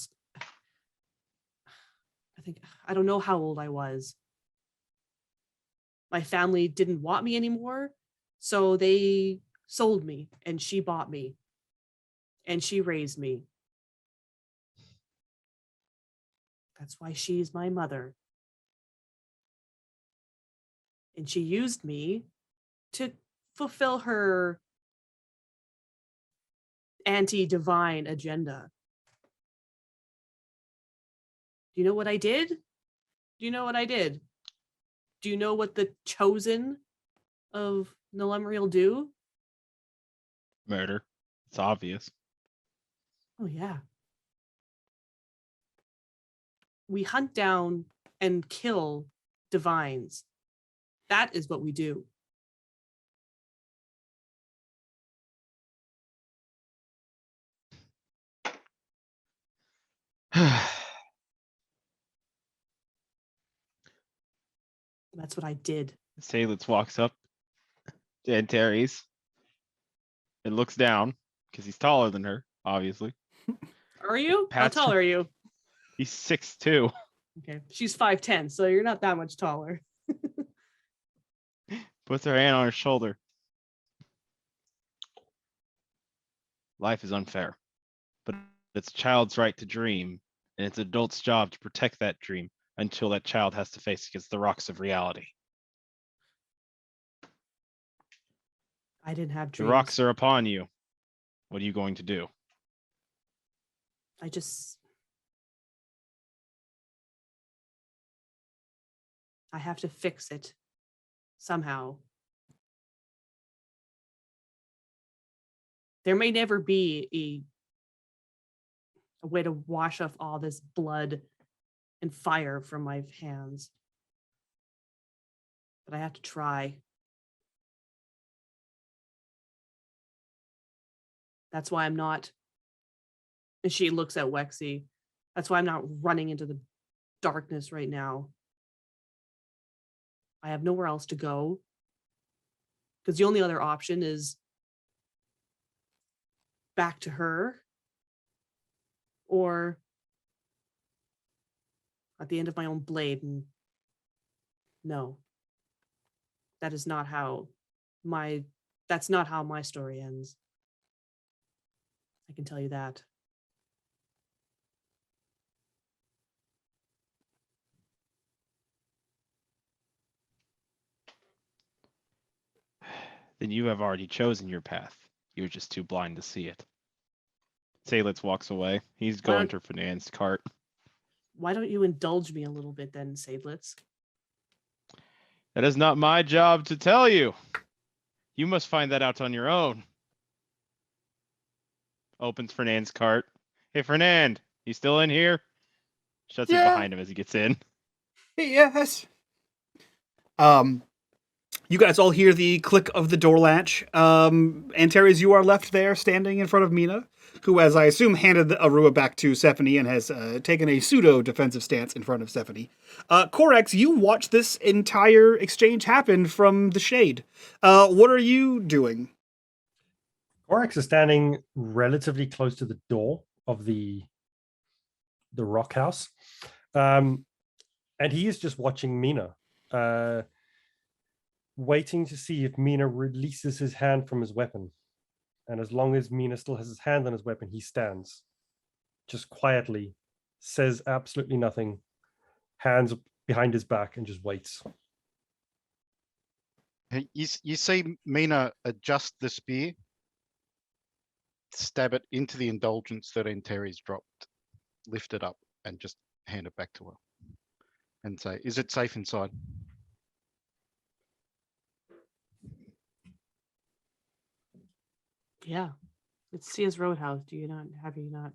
I don't know how old I was. My family didn't want me anymore, so they sold me, and she bought me, and she raised me. That's why she's my mother. And she used me to fulfill her anti-divine agenda. Do you know what I did? Do you know what I did? Do you know what the chosen of Nulumriel do? Murder. It's obvious. Oh, yeah. We hunt down and kill divines. That is what we do. That's what I did. Seydlitz walks up to Antares and looks down because he's taller than her, obviously. Are you? How Pats tall her- are you? He's 6'2". Okay. She's 5'10", so you're not that much taller. Puts her hand on her shoulder. Life is unfair, but it's a child's right to dream, and it's an adult's job to protect that dream until that child has to face against the rocks of reality. I didn't have The dreams. rocks are upon you. What are you going to do? I have to fix it somehow. There may never be a way to wash off all this blood and fire from my hands. But I have to try. That's why I'm not. And she looks at Wexy. That's why I'm not running into the darkness right now. I have nowhere else to go. Because the only other option is back to her, or at the end of my own blade. And no, that's not how my story ends. I can tell you that. Then you have already chosen your path. You're just too blind to see it. Seydlitz walks away. He's going to Fernand's cart. Why don't you indulge me a little bit then, Seydlitz? That is not my job to tell you. You must find that out on your own. Opens Fernand's cart. Hey, Fernand, you still in here? Shuts it behind him as he gets in. Yes. You guys all hear the click of the door latch. Antares, you are left there standing in front of Mina, who, as I assume, handed the Arua back to Stephanie and has taken a pseudo-defensive stance in front of Stephanie. Corax, you watch this entire exchange happen from the shade. What are you doing? Corax is standing relatively close to the door of the rock house. And he is just watching Mina, waiting to see if Mina releases his hand from his weapon. And as long as Mina still has his hand on his weapon, he stands just quietly, says absolutely nothing, hands behind his back, and just waits. You see Mina adjust the spear, stab it into the indulgence that Antares dropped, lift it up, and just hand it back to her. And say, is it safe inside? Yeah. It's Sia's Roadhouse. Have you not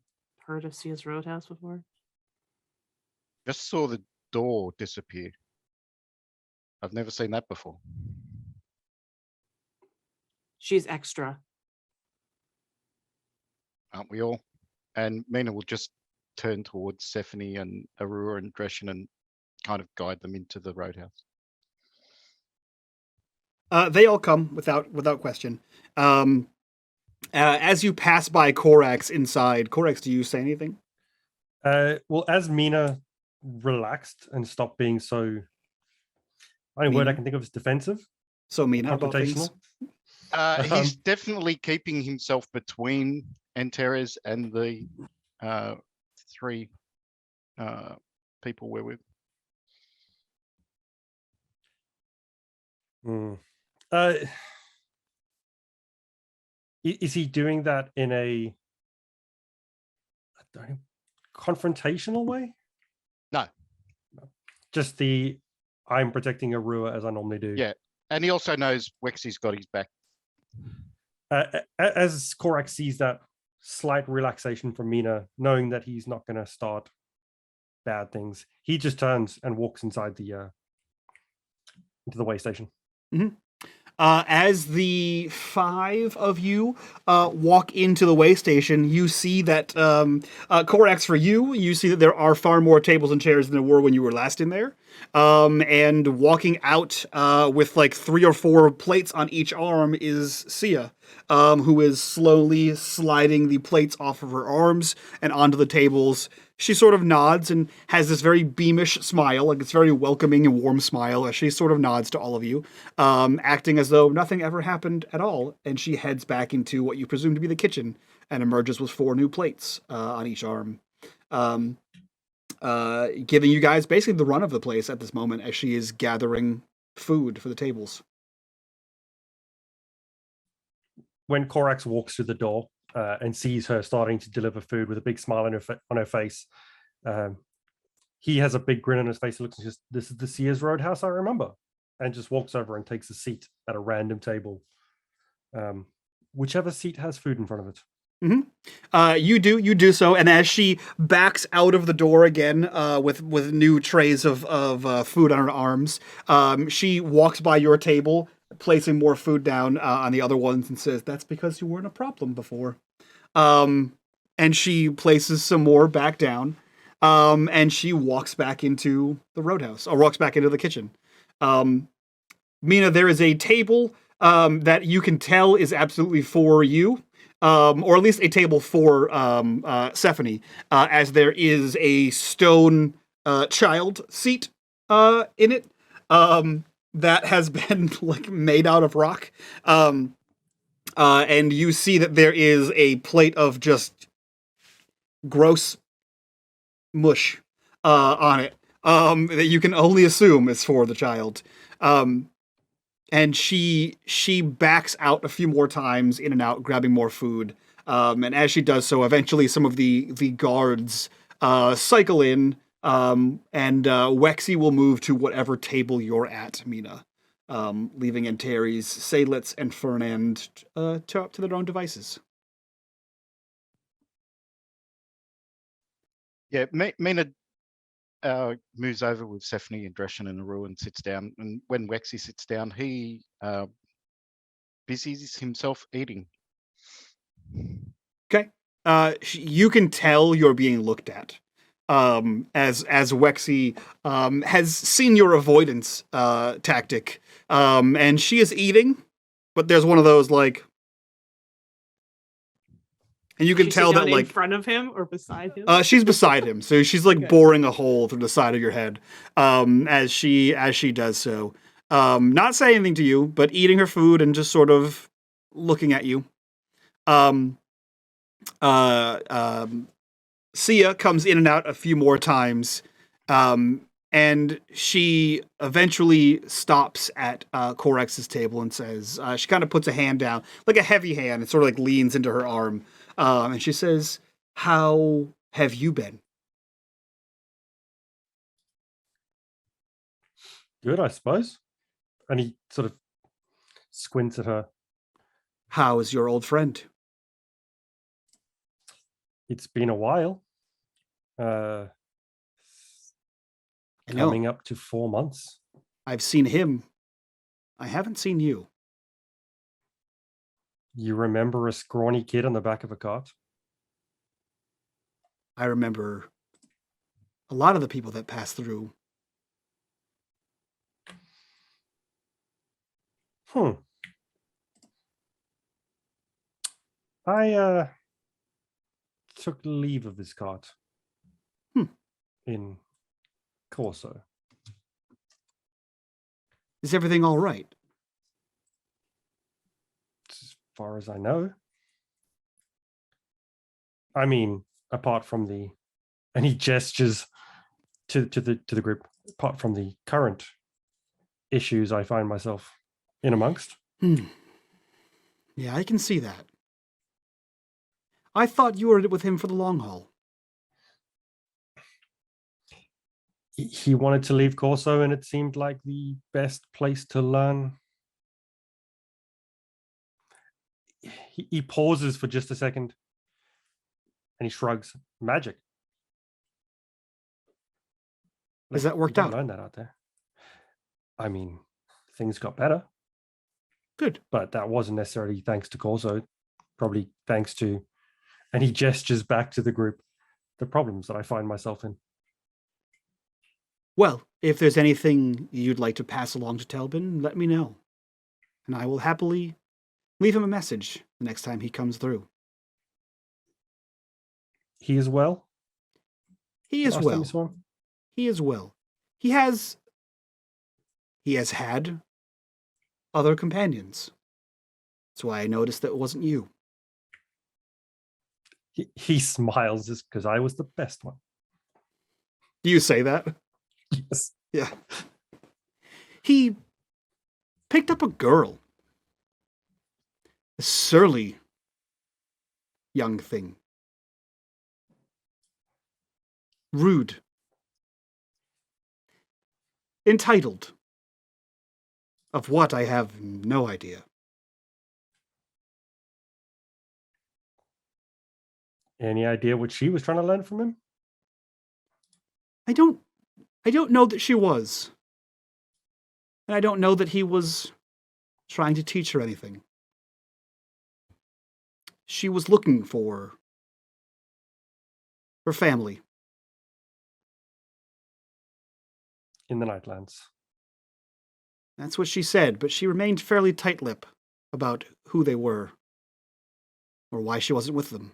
heard of Sia's Roadhouse before? Just saw the door disappear. I've never seen that before. She's extra. Aren't we all? And Mina will just turn towards Stephanie and Arua and Dreschen and kind of guide them into the roadhouse. They all come without question. As you pass by Korax inside, Korax, do you say anything? Well, as Mina relaxed and stopped being so, only word I Mina? can think of is defensive, So Mina about things. confrontational. He's definitely keeping himself between Antares and the three people we're with. Is he doing that in a confrontational way? No. Just I'm protecting Arua as I normally do. Yeah. And he also knows Wexy's got his back. As Korax sees that slight relaxation from Mina, knowing that he's not going to start bad things, he just turns and walks inside into the way station. Mm-hmm. As the 5 of you walk into the way station, you see that Korax, for you see that there are far more tables and chairs than there were when you were last in there. And walking out with like 3 or 4 plates on each arm is Sia, who is slowly sliding the plates off of her arms and onto the tables. She sort of nods and has this very beamish smile, like it's very welcoming and warm smile as she sort of nods to all of you, acting as though nothing ever happened at all. And she heads back into what you presume to be the kitchen and emerges with 4 new plates on each arm, giving you guys basically the run of the place at this moment as she is gathering food for the tables. When Korax walks through the door and sees her starting to deliver food with a big smile on her face, he has a big grin on his face. He looks and says, "This is the Sia's Roadhouse I remember," and just walks over and takes a seat at a random table, whichever seat has food in front of it. Mm-hmm. You do so, and as she backs out of the door again with new trays of food on her arms, she walks by your table, placing more food down on the other ones, and says, "That's because you weren't a problem before." And she places some more back down, and she walks back into the roadhouse, or walks back into the kitchen. Mina, there is a table that you can tell is absolutely for you. Or at least a table for Stephanie, as there is a stone child seat in it that has been like made out of rock, and you see that there is a plate of just gross mush on it that you can only assume is for the child. And she backs out a few more times in and out, grabbing more food. And as she does so, eventually some of the guards cycle in, and Wexy will move to whatever table you're at, Mina, leaving Antares, Seydlitz, and Fernand to their own devices. Yeah, Mina moves over with Stephanie and Dreschen and Aru and sits down. And when Wexy sits down, he busies himself eating. Okay. You can tell you're being looked at. As Wexy has seen your avoidance tactic. And she is eating, but there's one of those like, and you can tell that like in front of him or beside him. She's beside him, so she's like boring a hole through the side of your head, as she does so. Not saying anything to you, but eating her food and just sort of looking at you. Sia comes in and out a few more times, and she eventually stops at Korax's table and says, she kind of puts a hand down, like a heavy hand, and sort of like leans into her arm. And she says, "How have you been?" Good, I suppose. And he sort of squints at her. "How is your old friend?" It's been a while. I know. Coming up to 4 months. I've seen him. I haven't seen you. You remember a scrawny kid on the back of a cart? I remember a lot of the people that passed through. I took leave of this cart in Corso. Is everything all right? As far as I know. I mean, apart from the, and he gestures to the group, apart from the current issues I find myself in amongst. Yeah, I can see that. I thought you were with him for the long haul. He wanted to leave Corso, and it seemed like the best place to learn. He pauses for just a second, and he shrugs. Magic. Has that worked You don't out? learn that out there. I mean, things got better. Good. But that wasn't necessarily thanks to Corso. Probably thanks to, and he gestures back to the group, the problems that I find myself in. Well, if there's anything you'd like to pass along to Telbin, let me know. And I will happily leave him a message the next time he comes through. He is well? He is Last time you well. saw him? He is well. He has had other companions. That's why I noticed that it wasn't you. He smiles just because I was the best one. Do you say that? Yes. Yeah. He picked up a girl. A surly young thing. Rude. Entitled. Of what, I have no idea. Any idea what she was trying to learn from him? I don't know that she was. And I don't know that he was trying to teach her anything. She was looking for her family. In the Nightlands. That's what she said, but she remained fairly tight-lipped about who they were, or why she wasn't with them.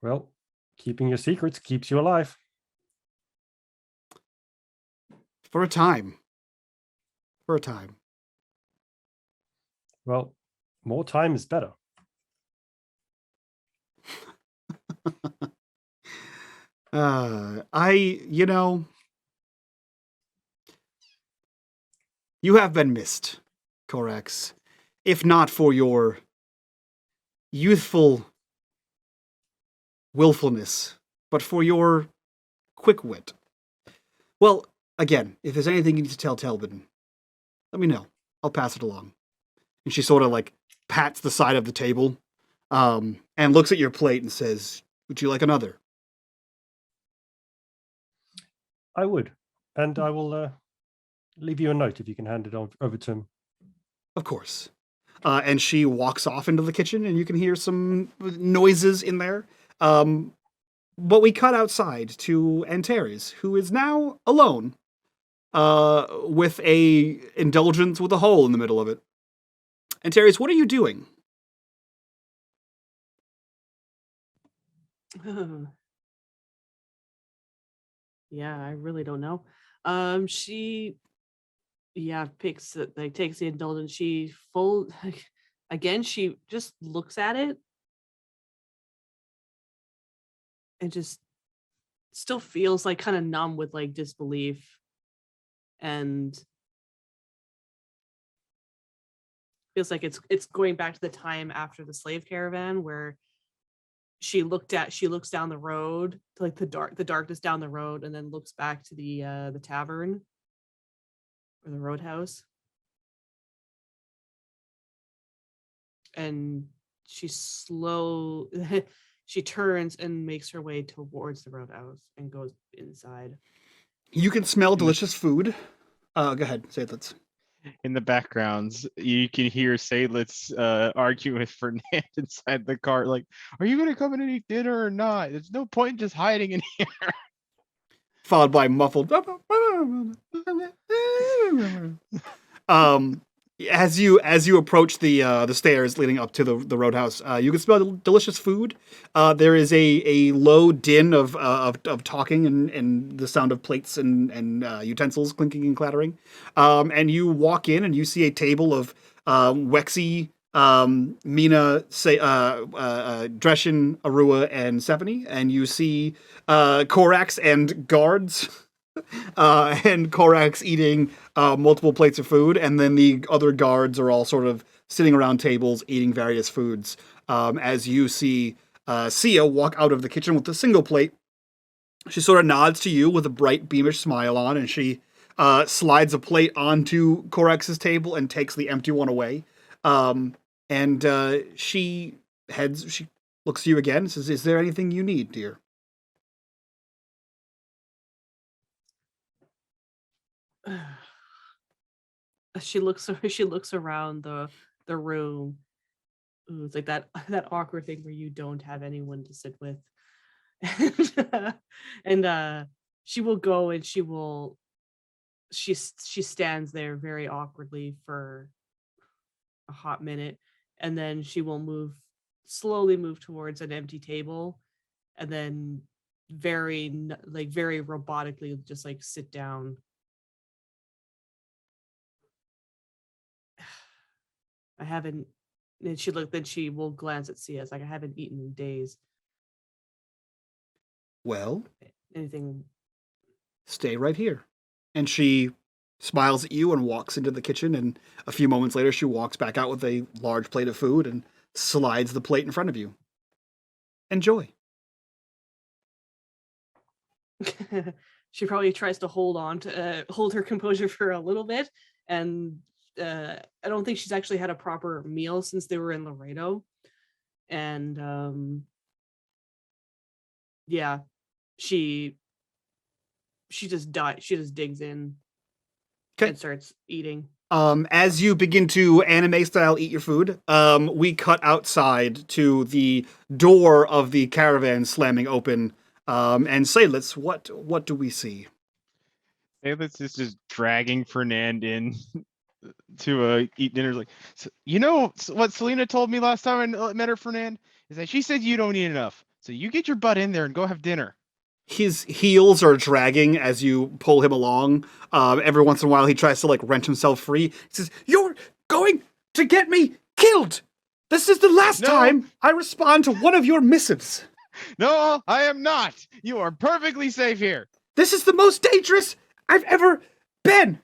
Well, keeping your secrets keeps you alive. For a time. For a time. Well, more time is better. You have been missed, Corax. If not for your youthful willfulness, but for your quick wit. Well, again, if there's anything you need to tell Telbin, let me know. I'll pass it along. And she sort of like pats the side of the table, and looks at your plate and says, "Would you like another?" I would. And I will leave you a note if you can hand it over to him. Of course. And she walks off into the kitchen, and you can hear some noises in there. But we cut outside to Antares, who is now alone, with a indulgence with a hole in the middle of it. Antares, what are you doing? Yeah, I really don't know. She takes the indulgence. She again, she just looks at it and just still feels like kind of numb with like disbelief, and feels like it's going back to the time after the slave caravan where she looks down the road to like the darkness down the road, and then looks back to the tavern or the roadhouse, and she she turns and makes her way towards the roadhouse and goes inside. You can smell delicious food. Go ahead, Seydlitz. In the backgrounds, you can hear Seydlitz argue with Fernand inside the car, like, "Are you gonna come in and eat dinner or not? There's no point in just hiding in here." Followed by muffled. As you approach the stairs leading up to the roadhouse, you can smell delicious food. There is a low din of talking and the sound of plates and utensils clinking and clattering. And you walk in and you see a table of Wexy, Mina, Dreshin, Arua, and Stephanie, and you see Korax and guards. And Korax eating multiple plates of food, and then the other guards are all sort of sitting around tables eating various foods. As you see Sia walk out of the kitchen with a single plate, she sort of nods to you with a bright, beamish smile on, and she slides a plate onto Korax's table and takes the empty one away. She looks to you again and says, "Is there anything you need, dear?" She looks around the room. Ooh, it's like that awkward thing where you don't have anyone to sit with. And she will go and she stands there very awkwardly for a hot minute, and then she will slowly move towards an empty table, and then very robotically just like sit down. I haven't. And then she will glance at Sia. It's like, I haven't eaten in days. Well, Anything? stay right here. And she smiles at you and walks into the kitchen. And a few moments later, she walks back out with a large plate of food and slides the plate in front of you. Enjoy. She probably tries to hold her composure for a little bit, and I don't think she's actually had a proper meal since they were in Laredo. And yeah, she just digs in and starts eating. As you begin to anime style eat your food, we cut outside to the door of the caravan slamming open. And Seydlitz, what do we see? Seydlitz is just dragging Fernand in to eat dinner. Like, so, you know what Selena told me last time I met her, Fernand, is that she said you don't eat enough. So you get your butt in there and go have dinner. His heels are dragging as you pull him along. Every once in a while, he tries to wrench himself free. He says, "You're going to get me killed. This is the last time I respond to one of your missives." No, I am not. You are perfectly safe here. This is the most dangerous I've ever been.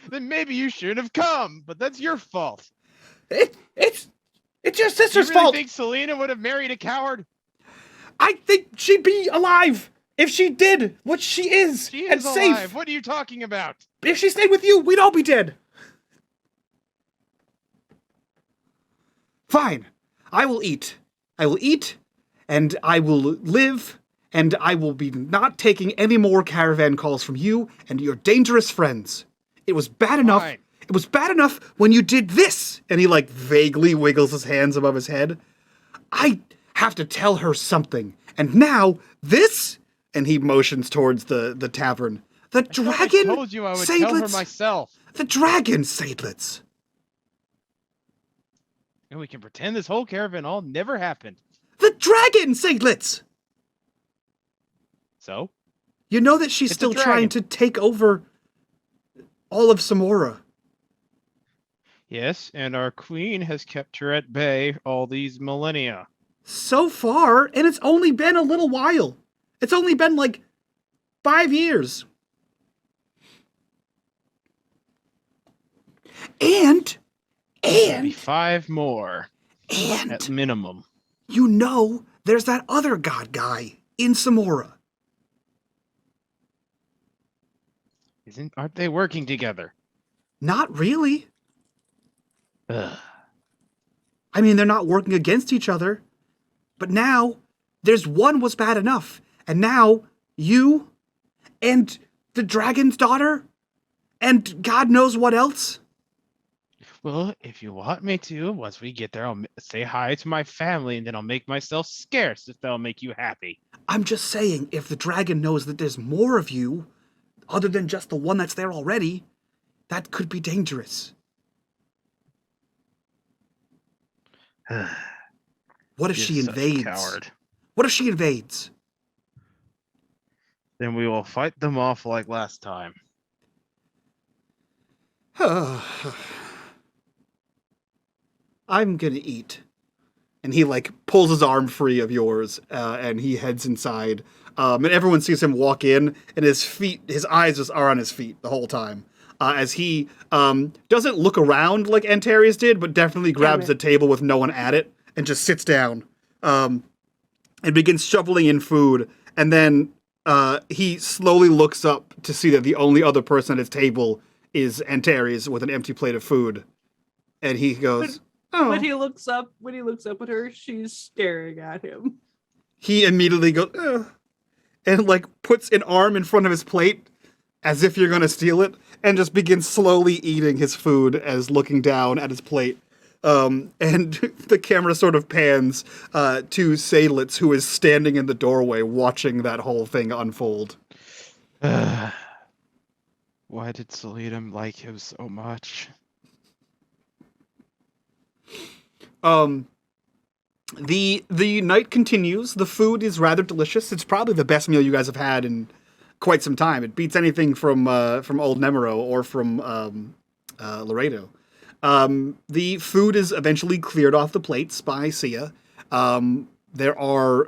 Then maybe you shouldn't have come, but that's your fault. It's your sister's you really fault. Think Selena would have married a coward? I think she'd be alive if she did what she is. She and is safe. alive. What are you talking about? If she stayed with you, we'd all be dead. Fine. I will eat. And I will live, and I will be not taking any more caravan calls from you and your dangerous friends. It was bad enough. Fine. It was bad enough when you did this. And he vaguely wiggles his hands above his head. I have to tell her something. And now this, and he motions towards the tavern. The dragon. I told you I would Seydlitz, tell her myself. The dragon, Seydlitz. And we can pretend this whole caravan all never happened. The dragon, Seydlitz. So? You know that she's still trying to take over all of Samora. Yes, and our queen has kept her at bay all these millennia. So far, and it's only been a little while. It's only been 5 years. And Maybe 5 more. And at minimum. You know there's that other god guy in Samora. Aren't they working together? Not really. Ugh. I mean, they're not working against each other. But now, there's one was bad enough. And now, you and the dragon's daughter and God knows what else. Well, if you want me to, once we get there, I'll say hi to my family, and then I'll make myself scarce if that'll make you happy. I'm just saying, if the dragon knows that there's more of you, other than just the one that's there already, that could be dangerous. What if she You're such a invades? coward. What if she invades? Then we will fight them off like last time. I'm gonna eat. And he like pulls his arm free of yours, and he heads inside. And everyone sees him walk in, and his eyes just are on his feet the whole time. As he doesn't look around like Antarius did, but definitely grabs a table with no one at it and just sits down and begins shoveling in food. And then he slowly looks up to see that the only other person at his table is Antarius with an empty plate of food. And he goes, "Oh." When he looks up at her, she's staring at him. He immediately goes, "Ugh," and like puts an arm in front of his plate as if you're going to steal it, and just begins slowly eating his food as looking down at his plate. And the camera sort of pans to Seydlitz, who is standing in the doorway watching that whole thing unfold. Why did Selena like him so much? The night continues. The food is rather delicious. It's probably the best meal you guys have had in quite some time. It beats anything from Old Nemero or from Laredo. The food is eventually cleared off the plates by Sia. There are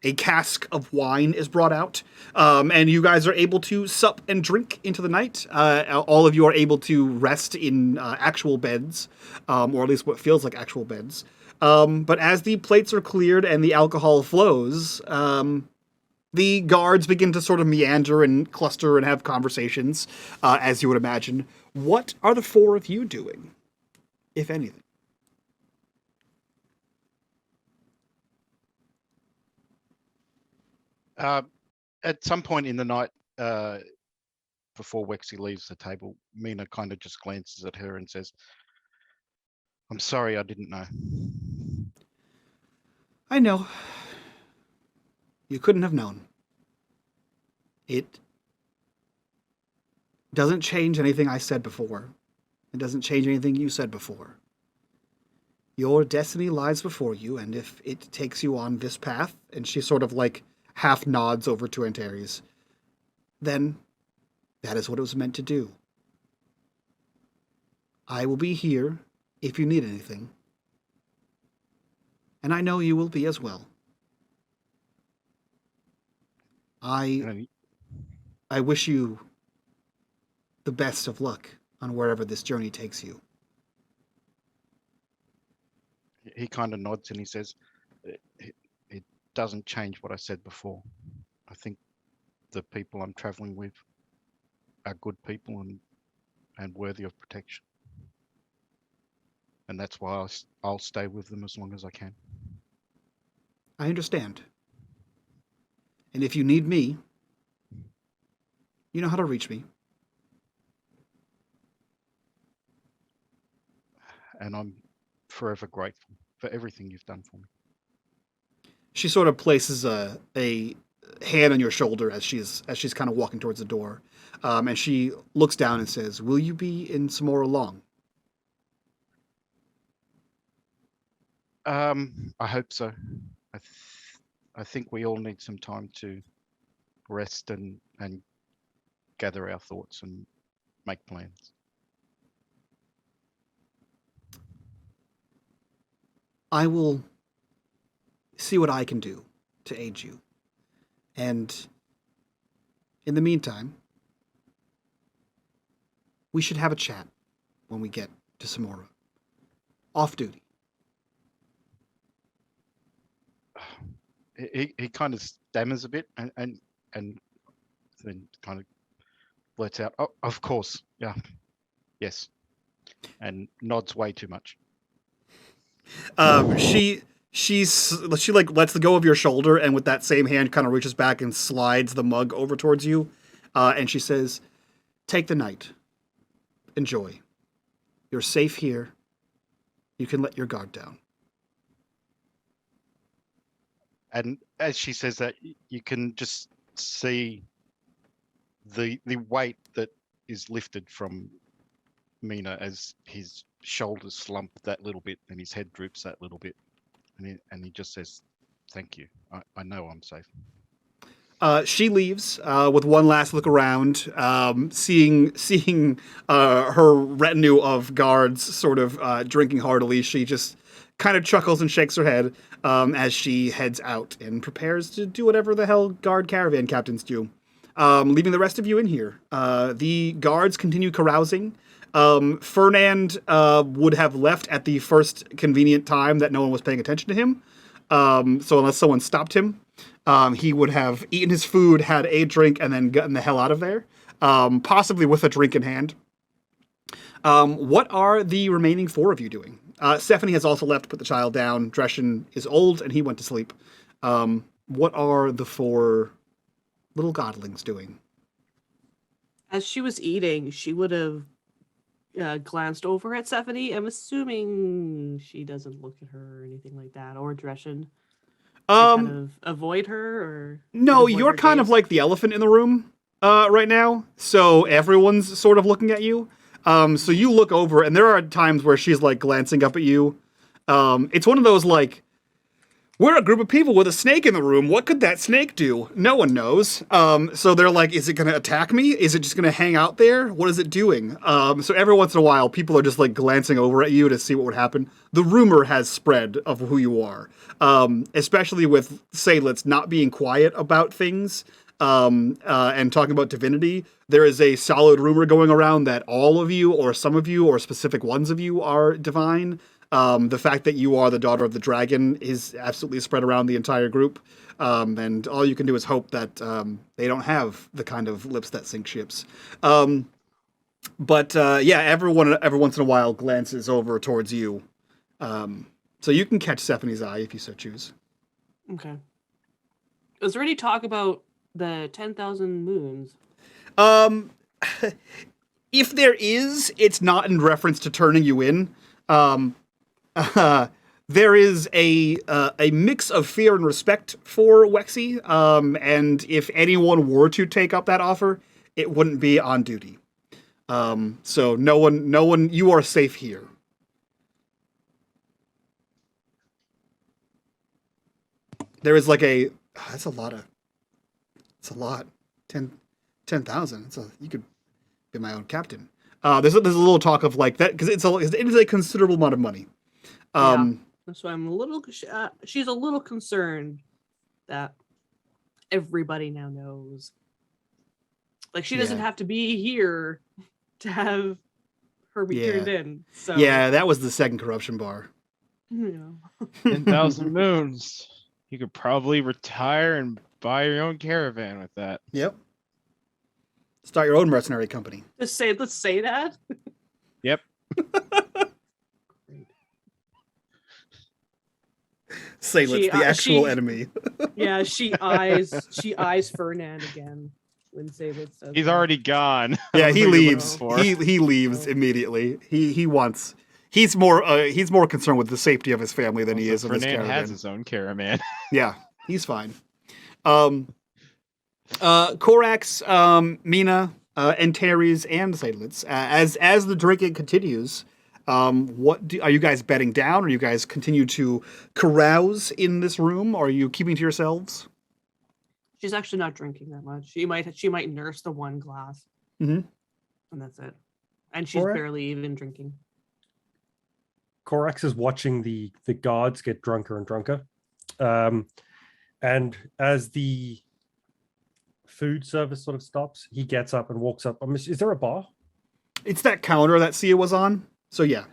a cask of wine is brought out, and you guys are able to sup and drink into the night. All of you are able to rest in actual beds, or at least what feels like actual beds. But as the plates are cleared and the alcohol flows, the guards begin to sort of meander and cluster and have conversations, as you would imagine. What are the four of you doing, if anything? At some point in the night, before Wexy leaves the table, Mina kind of just glances at her and says, "I'm sorry, I didn't know." I know. You couldn't have known. It doesn't change anything I said before. It doesn't change anything you said before. Your destiny lies before you, and if it takes you on this path, and she sort of like half nods over to Antares, then that is what it was meant to do. I will be here if you need anything. And I know you will be as well. I wish you the best of luck on wherever this journey takes you. He kind of nods and he says, it doesn't change what I said before. I think the people I'm traveling with are good people and worthy of protection. And that's why I'll stay with them as long as I can. I understand. And if you need me, you know how to reach me. And I'm forever grateful for everything you've done for me. She sort of places a hand on your shoulder as she's kind of walking towards the door, and she looks down and says, "Will you be in Samora long?" I hope so. I think we all need some time to rest and gather our thoughts and make plans. I will see what I can do to aid you. And in the meantime, we should have a chat when we get to Samora. Off duty. He kind of stammers a bit and then kind of blurts out, "Oh, of course, yeah, yes," and nods way too much. She like lets go of your shoulder, and with that same hand kind of reaches back and slides the mug over towards you, and she says, "Take the night. Enjoy. You're safe here. You can let your guard down." And as she says that, you can just see the weight that is lifted from Mina as his shoulders slump that little bit and his head droops that little bit, and he just says, "Thank you. I know I'm safe." She leaves with one last look around, seeing her retinue of guards sort of drinking heartily. She just kind of chuckles and shakes her head as she heads out and prepares to do whatever the hell guard caravan captains do, leaving the rest of you in here. The guards continue carousing. Fernand would have left at the first convenient time that no one was paying attention to him. So unless someone stopped him, he would have eaten his food, had a drink, and then gotten the hell out of there, possibly with a drink in hand. What are the remaining four of you doing? Stephanie has also left to put the child down. Dreschen is old, and he went to sleep. What are the four little godlings doing? As she was eating, she would have glanced over at Stephanie. I'm assuming she doesn't look at her or anything like that, or Dreschen. Kind of avoid her, or no, avoid you're her kind of gaze? like the elephant in the room right now. So everyone's sort of looking at you. So you look over, and there are times where she's like glancing up at you. It's one of those like, we're a group of people with a snake in the room. What could that snake do? No one knows. So they're like, is it going to attack me? Is it just going to hang out there? What is it doing? So every once in a while, people are just like glancing over at you to see what would happen. The rumor has spread of who you are, especially with Seydlitz not being quiet about things and talking about divinity. There is a solid rumor going around that all of you, or some of you, or specific ones of you are divine. The fact that you are the daughter of the dragon is absolutely spread around the entire group. And all you can do is hope that they don't have the kind of lips that sink ships. But everyone every once in a while glances over towards you. So you can catch Stephanie's eye if you so choose. Okay. Was there any talk about the 10,000 moons? If there is, it's not in reference to turning you in. There is a mix of fear and respect for Wexy, and if anyone were to take up that offer, it wouldn't be on duty. So no one, you are safe here. There is like that's a lot. 10,000. You could be my own captain. There's a little talk of like that because it is a considerable amount of money. That's why I'm a little. She's a little concerned that everybody now knows. Like she doesn't have to be here to have her be turned in. So yeah, that was the second corruption bar. 10,000 moons. You could probably retire and buy your own caravan with that. Yep. Start your own mercenary company. Let's say that. Yep. Seydlitz, the actual enemy. Yeah, she eyes Fernand again when Seydlitz says He's that. already gone. Yeah, he leaves. For. He leaves immediately. He's more concerned with the safety of his family than he is of his Fernand caravan. has his own caravan. Yeah, he's fine. Korax, Mina, and Terry's and Seydlitz. As the drinking continues, are you guys bedding down? Are you guys continue to carouse in this room? Or are you keeping to yourselves? She's actually not drinking that much. She might nurse the one glass, and that's it. And she's barely even drinking. Korax is watching the guards get drunker and drunker, and as the food service sort of stops, he gets up and walks up. Is there a bar? It's that counter that Sia was on. So yeah.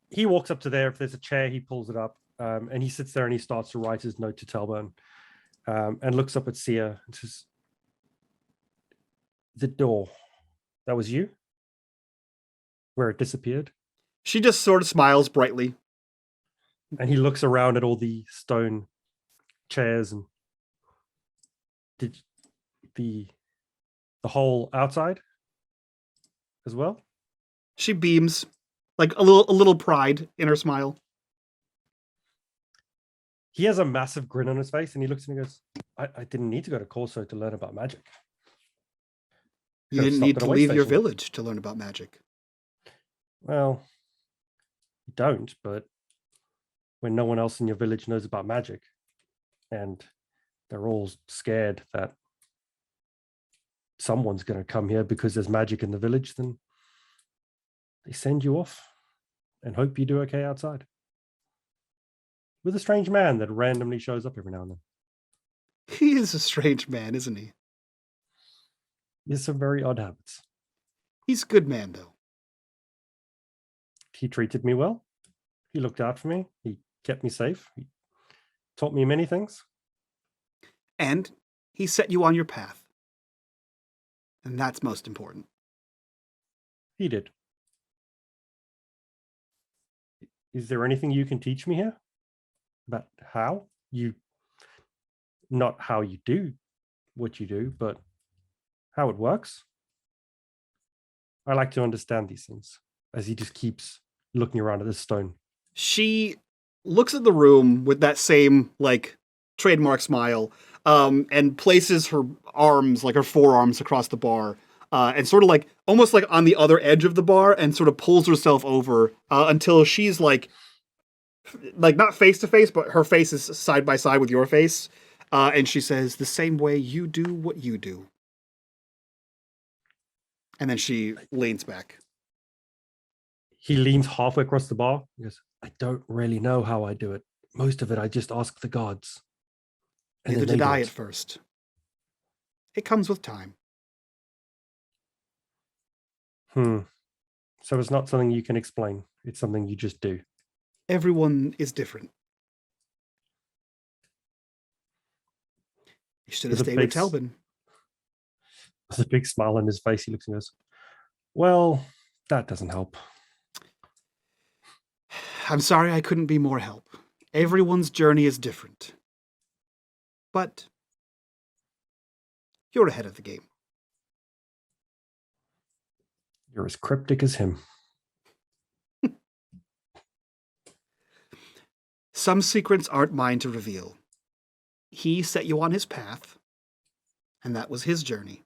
He walks up to there. If there's a chair, he pulls it up, and he sits there and he starts to write his note to Talburn, and looks up at Sia and says, "The door. That was you? Where it disappeared?" She just sort of smiles brightly. And he looks around at all the stone chairs and the whole outside as well. She beams, like a little pride in her smile. He has a massive grin on his face, and he looks at me and goes, I didn't need to go to Corso to learn about magic. You Could've didn't stopped need at a to way leave your station." village to learn about magic. Well, you don't, but when no one else in your village knows about magic, and they're all scared that someone's going to come here because there's magic in the village, then they send you off and hope you do okay outside. With a strange man that randomly shows up every now and then. He is a strange man, isn't he? He has some very odd habits. He's a good man, though. He treated me well. He looked out for me. He kept me safe. He taught me many things. And he set you on your path. And that's most important. He did. Is there anything you can teach me here? About how you, not how you do what you do, but how it works? I like to understand these things, as he just keeps looking around at this stone. She looks at the room with that same, like, trademark smile, and places her arms, like her forearms across the bar, and sort of like, almost like on the other edge of the bar, and sort of pulls herself over until she's like not face to face, but her face is side by side with your face. And she says, the same way you do what you do. And then she leans back. He leans halfway across the bar. He goes, I don't really know how I do it. Most of it, I just ask the gods. And Neither then did they do I it. at first. It comes with time. So it's not something you can explain. It's something you just do. Everyone is different. You should have With a stayed with big Telbin. With a big smile on his face, he looks and goes, well, that doesn't help. I'm sorry I couldn't be more help. Everyone's journey is different. But you're ahead of the game. You're as cryptic as him. Some secrets aren't mine to reveal. He set you on his path, and that was his journey.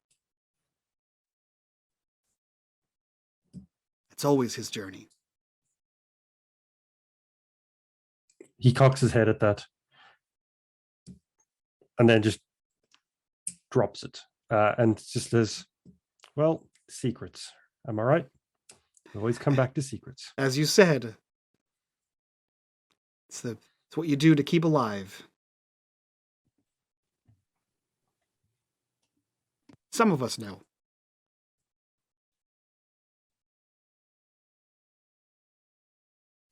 It's always his journey. He cocks his head at that and then just drops it and just says, well, secrets. Am I right? We always come back to secrets. As you said, it's what you do to keep alive. Some of us know.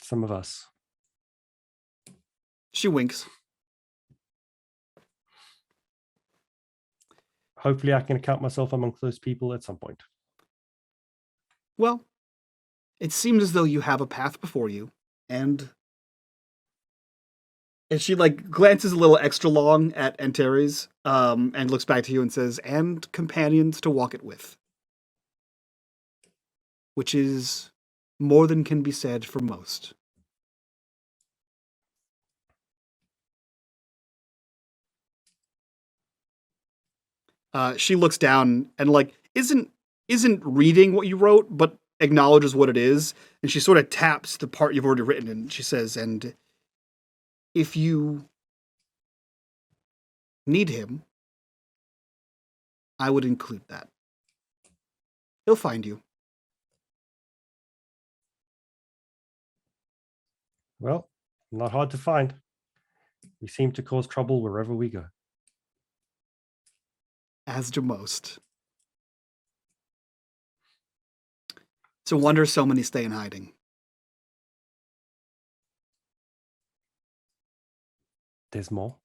Some of us. She winks. Hopefully I can count myself amongst those people at some point. Well, it seems as though you have a path before you, and she like glances a little extra long at Antares, and looks back to you and says, and companions to walk it with. Which is more than can be said for most. She looks down and like isn't reading what you wrote, but acknowledges what it is, and she sort of taps the part you've already written, and she says, and if you need him, I would include that. He'll find you. Well, not hard to find. We seem to cause trouble wherever we go. As do most. It's a wonder so many stay in hiding. There's more.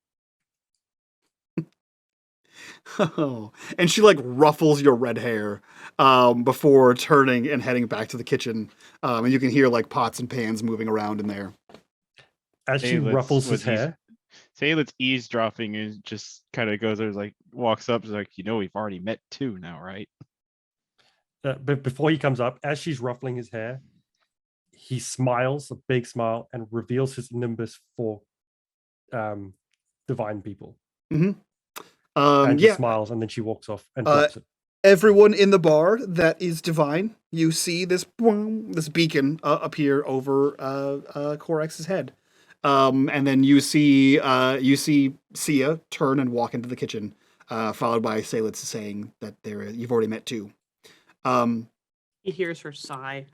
Oh, and she like ruffles your red hair before turning and heading back to the kitchen. And you can hear like pots and pans moving around in there. As she ruffles his hair, Seydlitz eavesdropping and just kind of goes there, like walks up, is like, we've already met two now, right? but before he comes up, as she's ruffling his hair, he smiles a big smile and reveals his nimbus for divine people. Mm-hmm. And just smiles, and then she walks off and drops it. Everyone in the bar that is divine, you see this beacon appear over Korex's head, and then you see Sia turn and walk into the kitchen, followed by Seydlitz saying that you've already met two. He hears her sigh.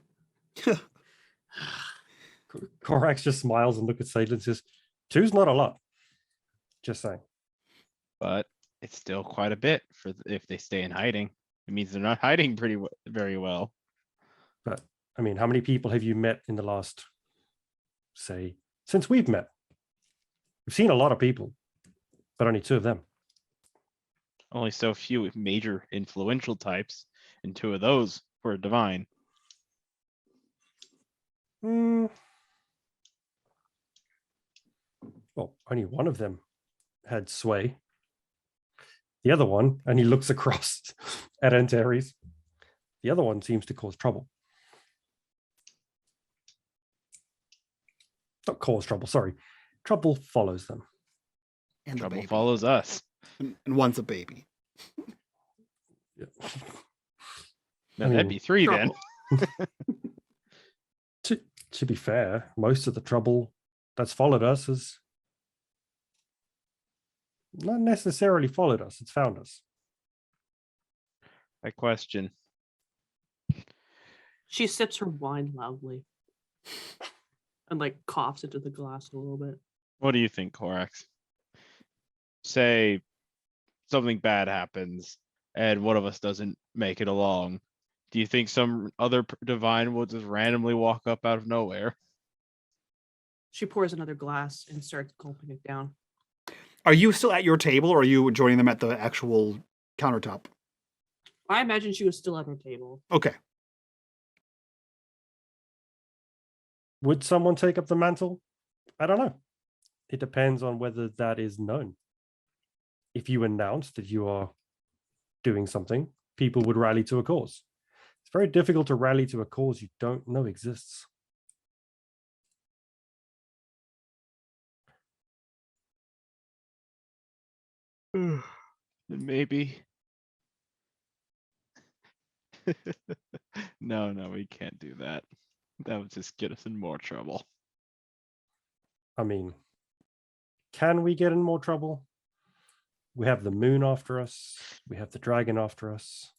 Korax just smiles and looks at Seydlitz and says, "Two's not a lot." Just saying. But it's still quite a bit if they stay in hiding. It means they're not hiding very well. But I mean, how many people have you met in the last, say, since we've met? We've seen a lot of people, but only two of them. Only so few major influential types, and two of those were divine. Well, only one of them had sway. The other one, and he looks across at Antares, the other one seems to cause trouble. Not cause trouble, sorry. Trouble follows them. And trouble follows us. And one's a baby. Yeah. No, that'd be three trouble. then. To be fair, most of the trouble that's followed us is not necessarily followed us, it's found us. I question. She sips her wine loudly and like coughs into the glass a little bit. What do you think, Korax? Say something bad happens and one of us doesn't make it along. Do you think some other divine will just randomly walk up out of nowhere? She pours another glass and starts gulping it down. Are you still at your table, or are you joining them at the actual countertop? I imagine she was still at her table. Okay. Would someone take up the mantle? I don't know. It depends on whether that is known. If you announce that you are doing something, people would rally to a cause. It's very difficult to rally to a cause you don't know exists. Maybe. No, we can't do that. That would just get us in more trouble. I mean, can we get in more trouble? We have the moon after us. We have the dragon after us.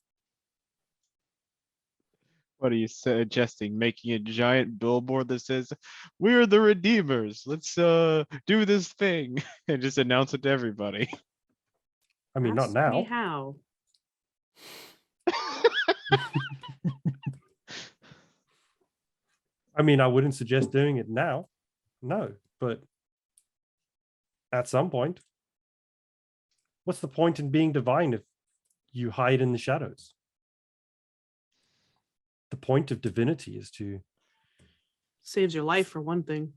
What are you suggesting? Making a giant billboard that says, "We're the Redeemers. Let's do this thing," and just announce it to everybody. I mean, not Ask now. me how. I mean, I wouldn't suggest doing it now. No, but at some point. What's the point in being divine if you hide in the shadows? The point of divinity is to... Saves your life for one thing.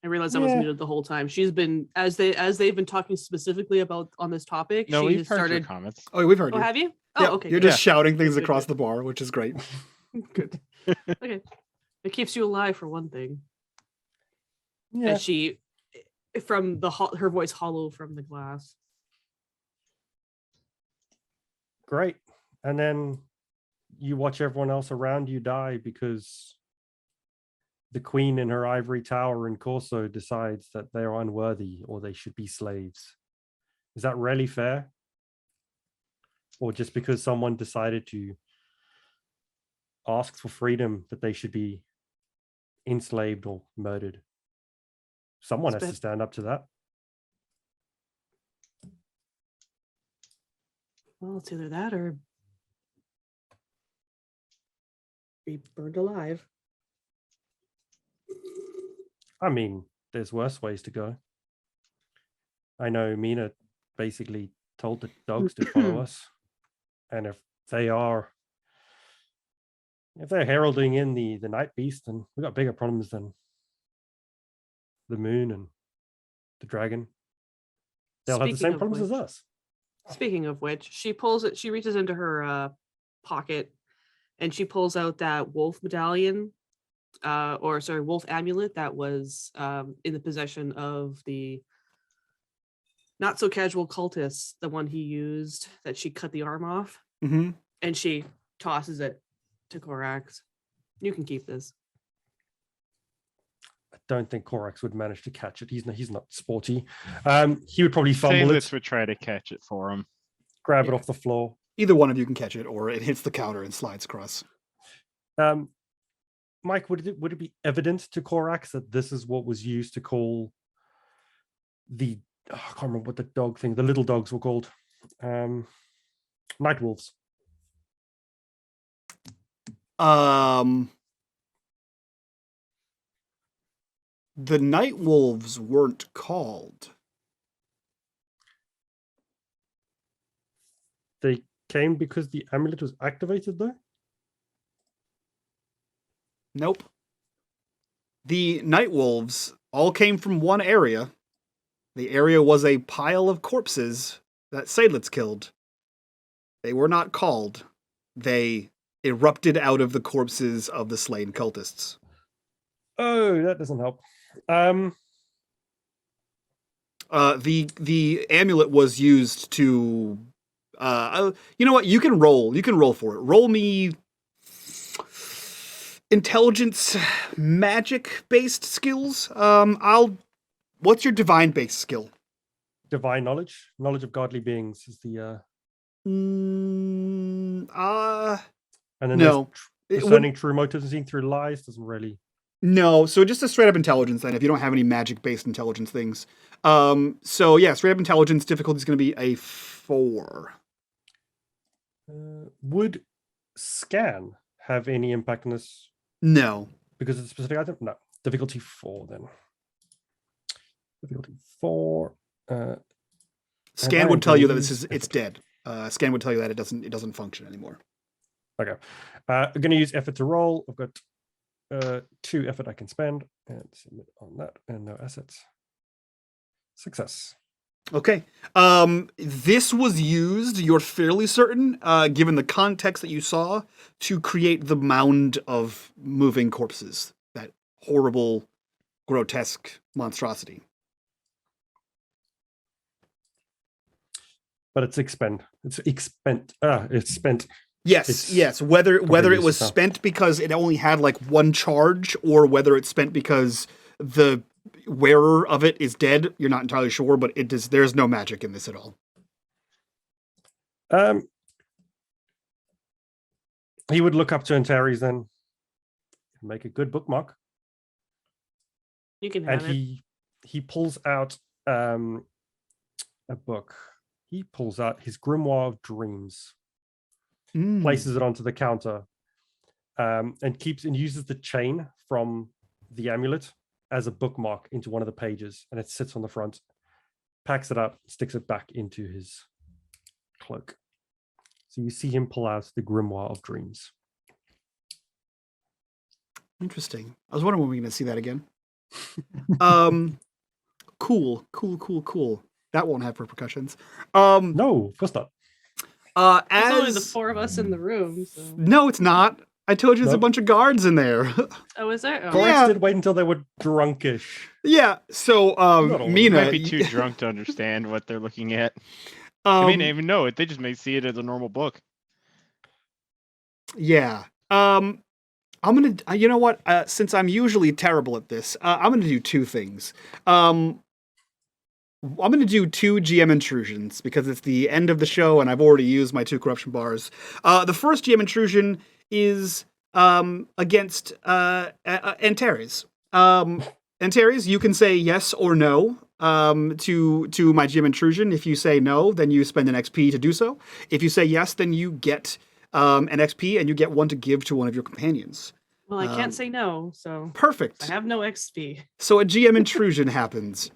I realized I was muted the whole time. She's been, as they've been talking specifically about on this topic. No, she we've has heard started. your comments. Oh, we've heard Oh, you. have you? Yeah, Oh, okay. You're good. just shouting things Good, across good. the bar, which is great. Good. Okay. It keeps you alive for one thing. Yeah. And she, from her voice hollow from the glass. Great. And then you watch everyone else around you die because the queen in her ivory tower in Corso decides that they are unworthy or they should be slaves. Is that really fair? Or just because someone decided to ask for freedom that they should be enslaved or murdered? Someone has to stand up to that. Well, it's either that or be burned alive. I mean, there's worse ways to go. I know Mina basically told the dogs to follow us. And if they're heralding in the night beast, then we got bigger problems than the moon and the dragon. They'll have the Speaking same of problems as which- us. Speaking of which, she reaches into her pocket and she pulls out that wolf medallion, wolf amulet that was in the possession of the not so casual cultist, the one he used that she cut the arm off, Mm-hmm. and she tosses it to Korax. You can keep this. I don't think Korax would manage to catch it. He's not sporty. He would probably fumble Seydlitz it, would try to catch it for him. grab it Yeah. off the floor. Either one of you can catch it, or it hits the counter and slides across. Mike, would it be evident to Korax that this is what was used to call the I can't remember what the dog thing, the little dogs were called. Night wolves. The night wolves weren't called. They came because the amulet was activated, though. Nope. The night wolves all came from one area. The area was a pile of corpses that Seydlitz killed. They were not called. They erupted out of the corpses of the slain cultists. Oh, that doesn't help. The amulet was used to. You know what? You can roll. You can roll for it. Roll me intelligence, magic based skills. What's your divine based skill? Divine knowledge of godly beings is the. And then No. discerning true motives and seeing through lies doesn't really. No, so just a straight up intelligence then, if you don't have any magic based intelligence things. So yeah, straight up intelligence difficulty is going to be a 4. Would scan have any impact on this No. because it's a specific item? No. Difficulty 4 then. Difficulty 4. Scan would tell you that it's dead. Scan would tell you that it doesn't function anymore. Okay. I'm going to use effort to roll. I've got 2 effort I can spend and submit on that, and no assets. Success. Okay. This was used, you're fairly certain, given the context that you saw, to create the mound of moving corpses. That horrible, grotesque monstrosity. But it's expend. It's spent. Yes. Whether it was stuff. spent because it only had like one charge, or whether it's spent because the wearer of it is dead, you're not entirely sure. But there's no magic in this at all. He would look up to Antares then, make a good bookmark, You can and have it. he pulls out a book. He pulls out his Grimoire of Dreams, places it onto the counter, and uses the chain from the amulet as a bookmark into one of the pages, and it sits on the front. Packs it up, sticks it back into his cloak. So you see him pull out the Grimoire of Dreams. Interesting. I was wondering when we were going to see that again. Cool. That won't have repercussions. No, of course not. There's only the 4 of us in the room. So. No, it's not. I told you there's a Nope. bunch of guards in there. Oh, is there? Oh. Korax Yeah. did wait until they were drunkish. Yeah. So, all of them. Mina, Might be too drunk to understand what they're looking at. They may not even know it. They just may see it as a normal book. Yeah. I'm gonna. You know what? Since I'm usually terrible at this, I'm gonna do 2 things. I'm gonna do 2 GM intrusions because it's the end of the show and I've already used my 2 corruption bars. The first GM intrusion is against Antares. Antares, you can say yes or no to my GM intrusion. If you say no, then you spend an XP to do so. If you say yes, then you get an XP and you get 1 to give to one of your companions. Well, I can't say no, so Perfect. I have no XP. So a GM intrusion happens,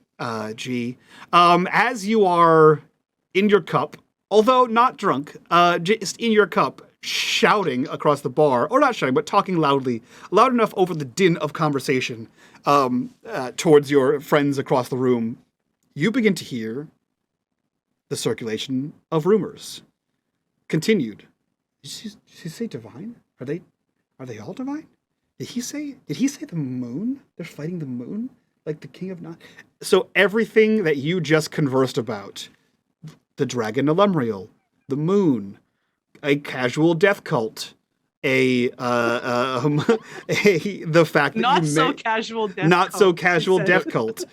G. As you are in your cup, although not drunk, just in your cup, shouting across the bar, or not shouting, but talking loudly, loud enough over the din of conversation towards your friends across the room, you begin to hear the circulation of rumors. Continued. Did she say divine? Are they all divine? Did he say the moon? They're fighting the moon? Like the king of not. So everything that you just conversed about, the dragon Elumriel, the moon, a casual death cult, the fact that Not you so casual death not cult, so she casual said. death cult,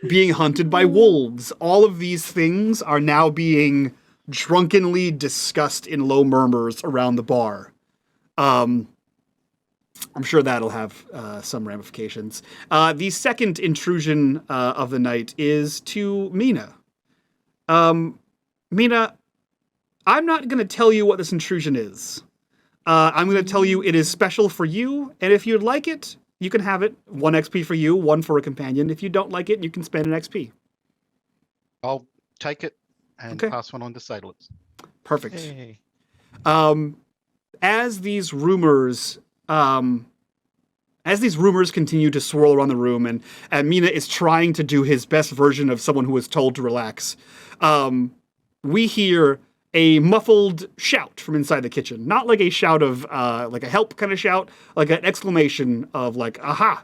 being hunted by wolves. All of these things are now being drunkenly discussed in low murmurs around the bar. I'm sure that'll have some ramifications. The second intrusion of the night is to Mina. Mina, I'm not going to tell you what this intrusion is. I'm going to tell you it is special for you, and if you'd like it, you can have it. 1 XP for you, 1 for a companion. If you don't like it, you can spend an XP. I'll take it and Okay. pass one on to Seydlitz. Perfect. Hey. As these rumors continue to swirl around the room, and Mina is trying to do his best version of someone who was told to relax, we hear a muffled shout from inside the kitchen. Not like a shout of, like a help kind of shout, like an exclamation of like, aha,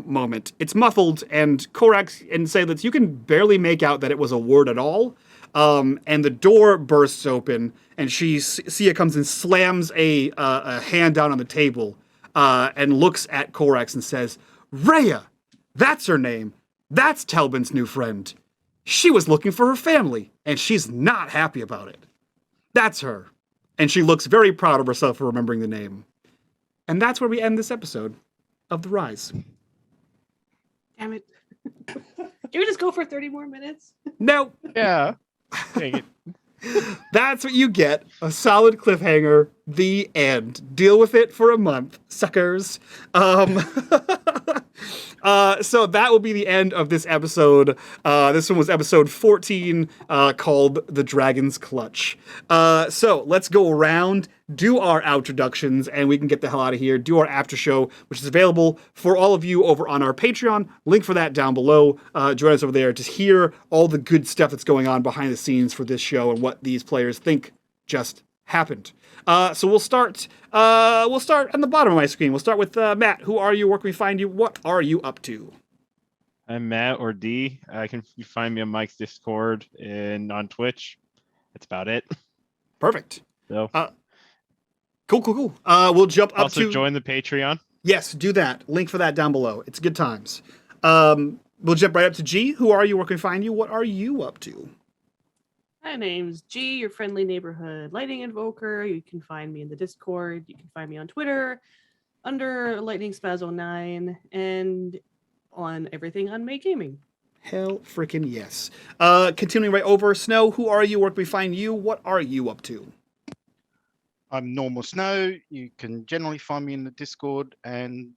moment. It's muffled, and Korax and Seydlitz, you can barely make out that it was a word at all. And the door bursts open, and Sia comes and slams a hand down on the table, and looks at Korax and says, Rhea! That's her name. That's Telbin's new friend. She was looking for her family, and she's not happy about it. That's her. And she looks very proud of herself for remembering the name. And that's where we end this episode of The Rise. Damn it. Can we just go for 30 more minutes? No, Yeah. Dang it. that's what you get. A solid cliffhanger. The end. Deal with it for a month, suckers. So that will be the end of this episode. This one was episode 14, called The Dragon's Clutch. So let's go around, do our outroductions, and we can get the hell out of here. Do our after show, which is available for all of you over on our Patreon. Link for that down below. Join us over there to hear all the good stuff that's going on behind the scenes for this show and what these players think just happened. So we'll start on the bottom of my screen. We'll start with Matt. Who are you? Where can we find you? What are you up to? I'm Matt or D. You find me on Mike's Discord and on Twitch. That's about it. Perfect. So Cool. We'll jump up also to... join the Patreon. Yes, do that. Link for that down below. It's good times. We'll jump right up to G. Who are you? Where can we find you? What are you up to? My name's G, your friendly neighborhood lightning invoker. You can find me in the Discord. You can find me on Twitter under Lightning Spaz 09 and on everything unMadeGaming. Hell freaking yes. Continuing right over, Snow, who are you? Where can we find you? What are you up to? I'm Normal Snow. You can generally find me in the Discord and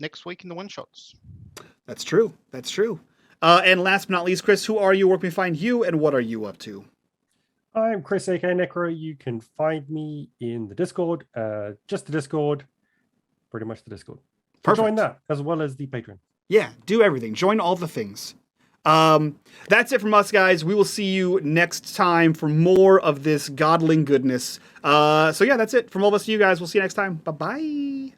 next week in the one-shots. That's true. And last but not least, Chris, who are you? Where can we find you? And what are you up to? I'm Chris, aka Necro. You can find me in the Discord, just the Discord, pretty much the Discord. So join that, as well as the Patreon. Yeah, do everything. Join all the things. That's it from us, guys. We will see you next time for more of this godling goodness. So yeah, that's it from all of us to you guys. We'll see you next time. Bye-bye.